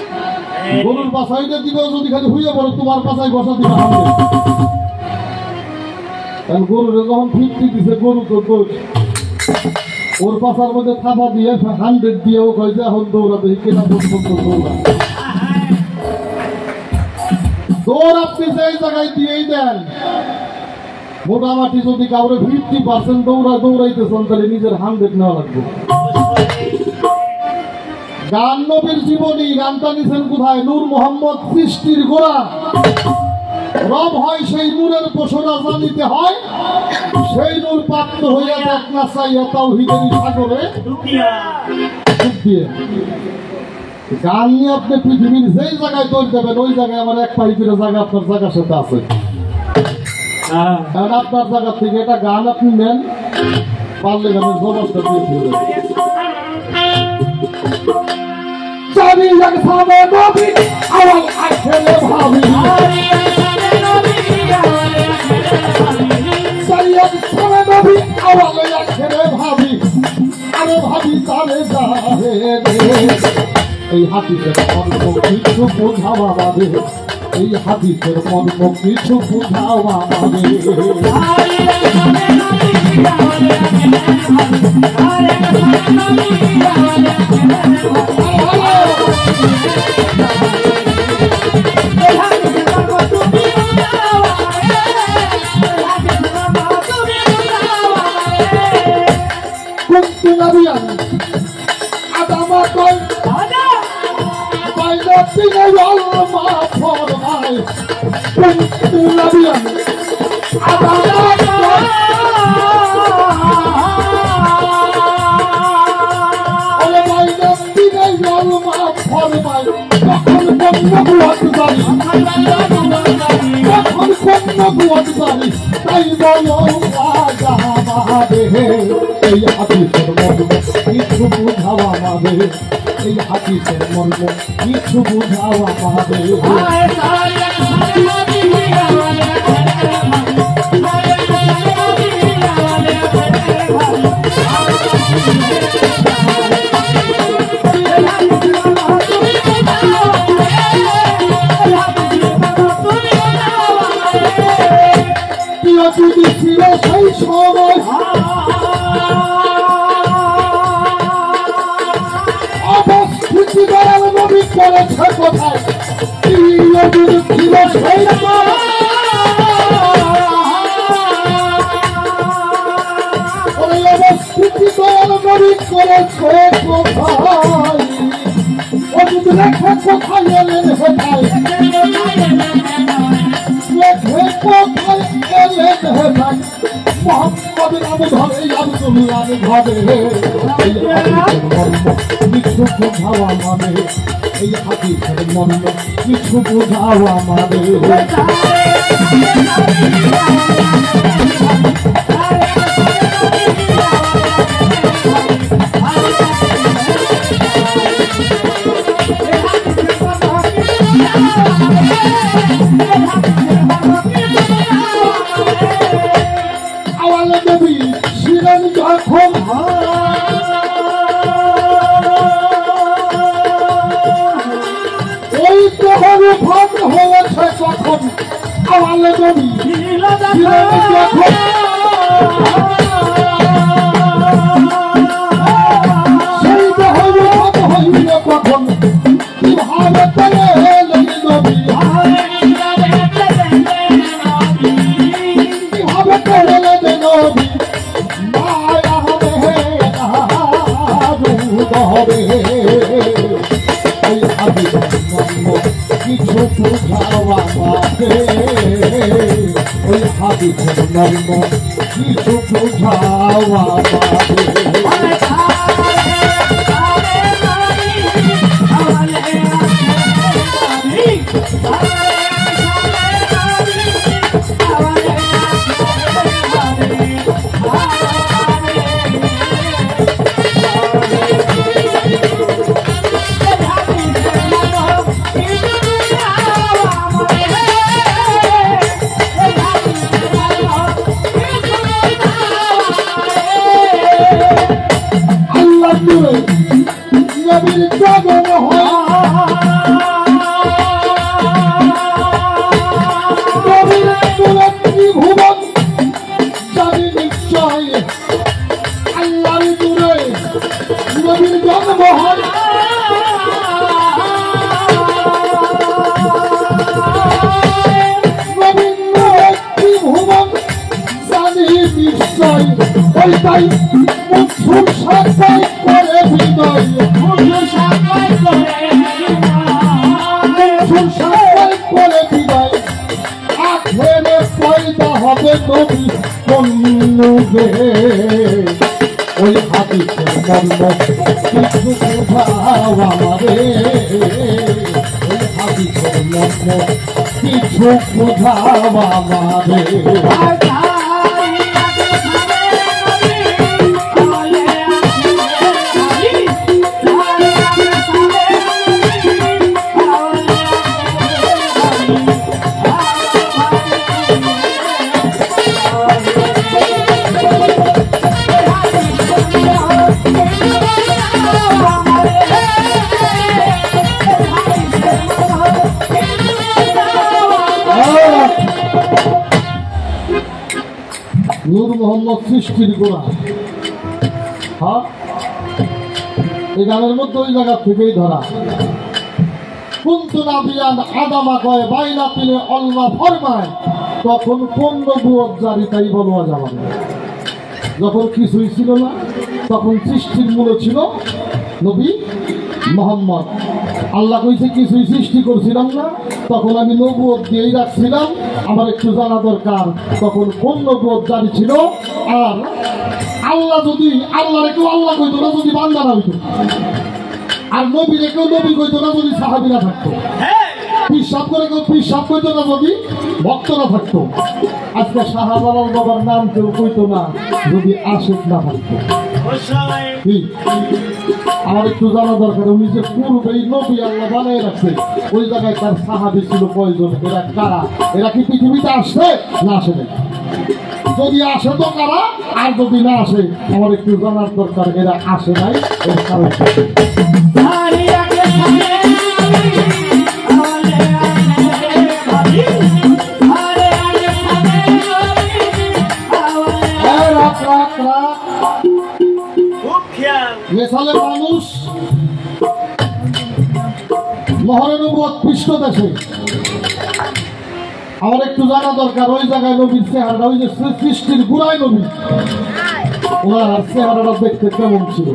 গরুর বাসাইটা দিবেও যদি খালি হইয়া পড়ে তোমার বাসায় বসা দিবে 100। কারণ গরুরে যখন 50 দিছে, গরু তো ওর পাশার মধ্যে থাপা দিয়ে 100 দিয়েও কয় যে এখন দৌড়াবে, কেনা পর্যন্ত দৌড়া দৌড় আপনি সেই জায়গায় দিয়েই দেন। মোটামুটি যদি কাউরে 50% দৌড়াইতেছেন তাহলে নিজের 100 নেওয়া লাগবে। গান নবীর জীবনী, গানটা নিছেন কোথায়? নূর মোহাম্মদ সৃষ্টির গোড়া, রব হয় সেই নূরের পোষণা জানিতে হয়, সেই নূর প্রাপ্ত হইয়া দেখ না চাইয়া তাওহীদের সাগরে ডুব দিয়ে। গান নিয়ে আপনি পৃথিবীর যেই জায়গায় দৌড় দেবেন ওই জায়গায় আমার এক পাইপের জায়গা আপনার জায়গার সাথে আছে। কারণ আপনার জায়গা থেকে এটা গান আপনি নেন, পারলে গানের জবাবটা দিয়ে ফেলবেন। চারি লাখ সামনে নবী আওয়াল আখেরে ভাবি, চারি লাখ সামনে নবী আওয়াল আখেরে ভাবি, আরে ভাবি তারে যাহে রে। এই হাদিসের মর্ম কিছু বোঝাও আমাদের, এই হাদিসের মর্ম কিছু বোঝাও আমাদের। কুন্তু নবিয়ান আদামা কই বাইনা তিনে আল্লাহ ফরমায়, কুন্তু নবিয়ান আদামা কই ওরে বাইনা তিনে আল্লাহ ফরমায়। যখন কোন নবুয়ত জানি, যখন কোন নবুয়ত জানি, তাই বলো আজাবাদে। এই হাদিসের মর্ম কিছু বুঝাও আমাদের, এই হাদিসের মর্ম কিছু বুঝাও আমাদের। গেছে কোথায় কি অদূর ছিল সেই অবস্থিতি দয়াল নবী করেছে কোথায় অদূর রেখে কোথায় এলেন হেথায় রেখে কোথায় এলেন হেথায় মোহাম্মদ নাম ধরে আব্দুল্লাহ ঘরে কিছু বোঝাওয়া মানে এই হাদিসের মর্ম কিছু বোঝাওয়া মানে আওয়ালে নবী ছিলেন যখন এই দেহের ভাগ হয়েছে কখন আওয়ালে নবী ছিলেন যখন সেই দেহের ভাগ হইল কখন কিভাবে পেলে এলেন নবী কিভাবে পেলে এলেন নবী মায়া হবে হবে ওই হাদিস কিছু বুঝাওয়া মাঝে ওই হাদিসের মর্ম কিছু বুঝাওয়া মাঝে নবীর জগন নবীর ত্রিভুবন জানি নিশ্চয় আল্লাহর দূরে নবীর জন্ম হয় নবীর ত্রিভুবন জানি নিশ্চয় ওইটাই মুখ সাক্ষাৎ করে হৃদয় করে হৃদয় আখেরে পয়দা হবে নবী কন্যুগে ওই হাদিসের মর্ম কিছু বোঝাওয়া মারে ওই হাদিসের মর্ম কিছু বোঝাওয়া মারে নূর মোহাম্মদ সৃষ্টির গোড়া হ্যাঁ এই গানের মধ্যে ওই জায়গা থেকেই ধরা কুন্তু নাবিয়ান আদামা কয় বাইনা পিলে আল্লাহ ফরমায় তখন কোন নবুয়ত জারি তাই বলা যাবে না যখন কিছুই ছিল না তখন সৃষ্টির মূলে ছিল নবী মোহাম্মদ আল্লাহ কইছে কিছুই সৃষ্টি করছিলাম না তখন আমি নবুয়ত দিয়েই রাখছিলাম আমার একটু জানা দরকার তখন কোন নবুয়ত জারি ছিল আর আল্লাহ যদি আল্লাহরে কেউ আল্লাহ কইতো না যদি বান্দা না হইতো আর নবীরে কেউ নবী কইতো না যদি সাহাবীরা থাকতো পিসাব করে কেউ পিসাব কইতো না যদি ভক্তরা থাকতো আজকে শাহজালাল বাবার নাম কেউ কইতো না যদি আশিক না থাকতো আমার একটু জানা দরকার উনি যে পূর্বেই নবী আল্লাহ বানিয়ে রাখছে ওই জায়গায় তার সাহাবী ছিল কয়জন এরা কারা এরা কি পৃথিবীতে আসছে না আসে না যদি আসে তো কারা আর যদি না আসে আমার একটু জানার দরকার এরা আসে নাই এর কারণ মেসালে মানুষ মহরে নবুয়ত পৃষ্ঠদেশে আমার একটু জানা দরকার ওই জায়গায় নবীর চেহারাটা, ওই যে সৃষ্টির গুড়ায় নবী, ওনার চেহারাটা দেখতে কেমন ছিল?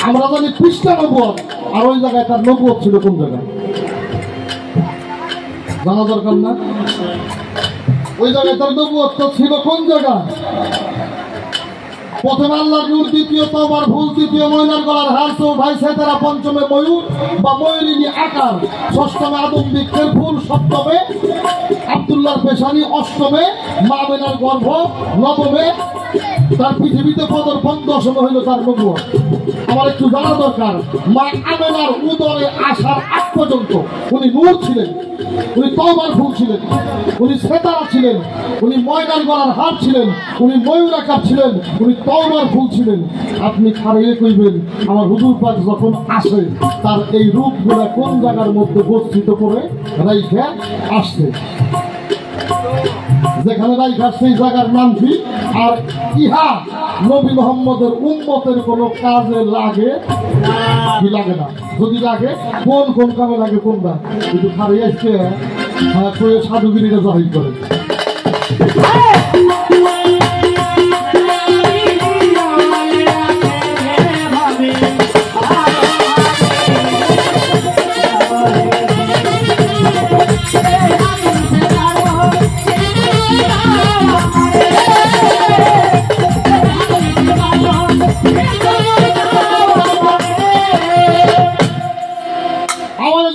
আমরা জানি পৃষ্ঠা নবুয়ত, আর ওই জায়গায় তার নবুয়ত ছিল কোন জায়গায় জানা দরকার না? ওই জায়গায় তার নবুয়ত ছিল কোন জায়গায়? প্রথমে আল্লাহর নূর, দ্বিতীয় তওবার ফুল, তৃতীয় ময়নার গলার হার, চৌঠাইছে তারা, পঞ্চমে ময়ূর বা ময়ূরিনী আকার, ষষ্ঠমে আদম বৃক্ষের ফুল, সপ্তমে আব্দুল্লাহর পেশানি, অষ্টমে মা আমেনার গর্ভ, নবমে তার পৃথিবীতে পদার্পণ, দশমে হইল তার নবুয়ত। আমার একটু জানা দরকার, মা আমেনার উদরে আসার আগ পর্যন্ত উনি নূর ছিলেন, উনি তওবার ফুল ছিলেন, উনি সেতারা ছিলেন, উনি ময়নার গলার হার ছিলেন, উনি ময়ূর আকার ছিলেন, উনি তওবার ফুল ছিলেন। আপনি খারিয়ে কইবেন আমার হুজুর পাক যখন আসে তার এই রূপগুলা কোন জায়গার মধ্যে বস্তিত করে রাইখে আসছে, যেখানে রাইখা সেই জায়গার নাম কি? আর ইহা নবী মোহাম্মদের উম্মতের কোনো কাজে লাগে কি লাগে না? যদি লাগে কোন কোন কামে লাগে কোনটা? কিন্তু খারিয়ে আসছে করে সাধুগিরিটা জাহির করে।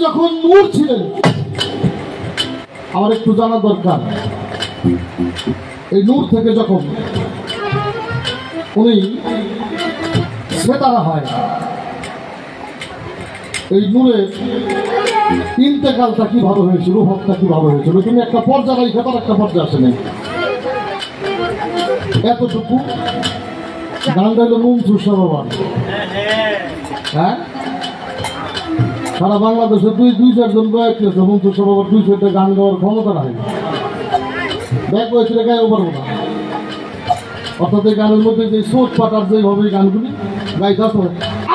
যখন নূর ছিলেন, আমার একটু জানা দরকার, এই নূর থেকে যখন উনি সেতারা হয়, এই নূরের ইন্তেকালটা কিভাবে হয়েছিল, রূপটা কিভাবে হয়েছিল? তুমি একটা পর্যায়ে রাইখা তার একটা পর্যায়ে আসে নেই, এতটুকু গানটা হইল মনসুর সরোবর। হ্যাঁ, সারা বাংলাদেশে দুই চারজন গায়ক আছে, মনসুর সরোবর 200টা গান গাওয়ার ক্ষমতা নাই, ব্যাগ বয়সে গাইও পারবো না। অর্থাৎ এই গানের মধ্যে যে সোট পাটার যেভাবে গানগুলি গাইতে আসবে,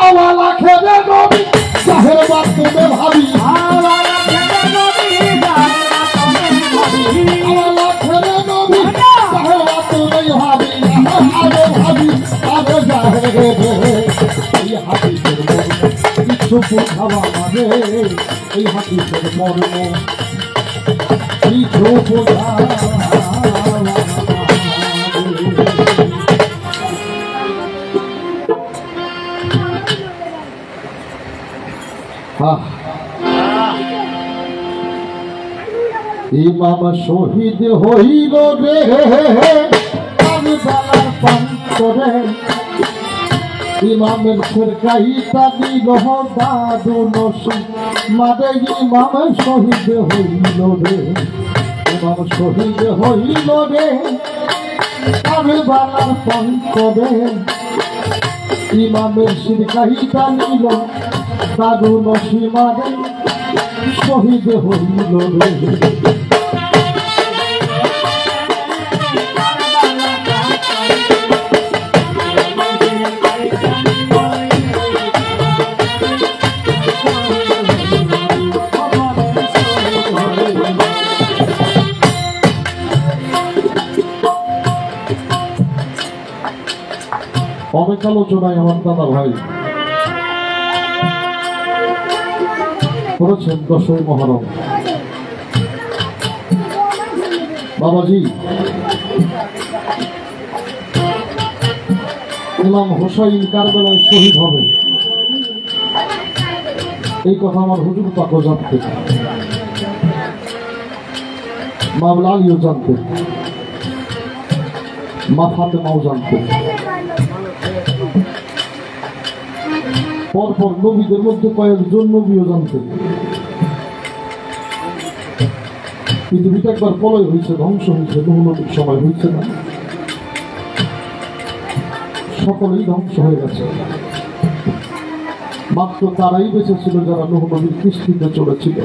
আওয়ালা খেলে নবী জাহের বাতুমে ভাবি, আওয়ালা খেলে নবী জাহের বাতুমে ভাবি, আরে ভাবি আরে জাহের এই হাদিসের মর্ম কিছু বোঝাবা মানে, এই হাদিসের মর্ম কিছু বোঝাবা। ইমাম শহীদ হইল রে কারবালার প্রান্তরে, ইমামের ফেরকাইটা দিল দাদু নসি মারে, ইমাম শহীদ হইল রে, ইমাম শহীদ হইল রে কারবালার প্রান্তরে, ইমামের ফেরকাইটা নিল দাদু নসি মারে, শহীদ হইল রে। অনেক আলোচনায় আমার দাদা ভাই করেছেন 10ই মহরম। বাবাজি ইমাম হোসাইন কারবালায় শহীদ হবে, এই কথা আমার হুজুর পাকও জানতেন, মাওলা আলীও জানতেন, মা ফাতেমাও জানতেন। পরপর নবীদের মধ্যে কয়েকজন নবীও জানতেন। পৃথিবীতে একবার প্রলয় হয়েছে, ধ্বংস হয়েছে, নূহ নবীর সময় হয়েছে না? সকলেই ধ্বংস হয়ে গেছে, মাত্র তারাই বেঁচে ছিল যারা নূহ নবীর কিস্তিতে চলেছিল।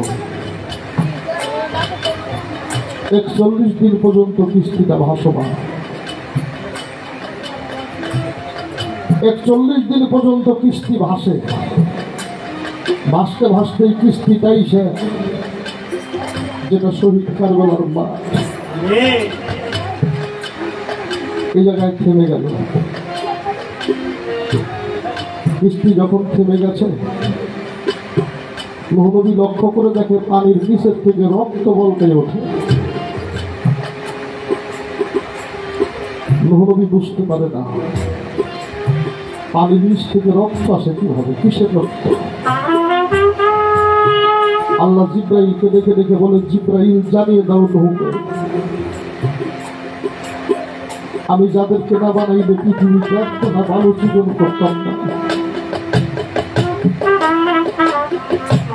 41 দিন পর্যন্ত কিস্তিটা ভাসমান, 41 দিন পর্যন্ত কিস্তি ভাসে। ভাসতে ভাসতে এই কিস্তিটাই সে যেটা শহীদ কারবালার মা এই জায়গায় থেমে গেল। কিস্তি যখন থেমে গেছে, মহানবী লক্ষ্য করে দেখে পানির নিচের থেকে রক্ত বলতে ওঠে। মহানবী বুঝতে পারে না পানির নিচ থেকে রক্ত আসে কিভাবে, কিসের রক্ত। আল্লাহ জিব্রাইলকে দেখে দেখে বলে, জিব্রাইল জানিয়ে দাও নূহকে, আমি যাদেরকে না বানাইলে পৃথিবীতে একটা না ভালো জীবন করতাম না।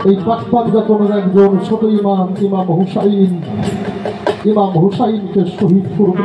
এই পাকপাক যাতনের একজন ছোট ইমাম, ইমাম হুসাইনকে শহীদ করবে।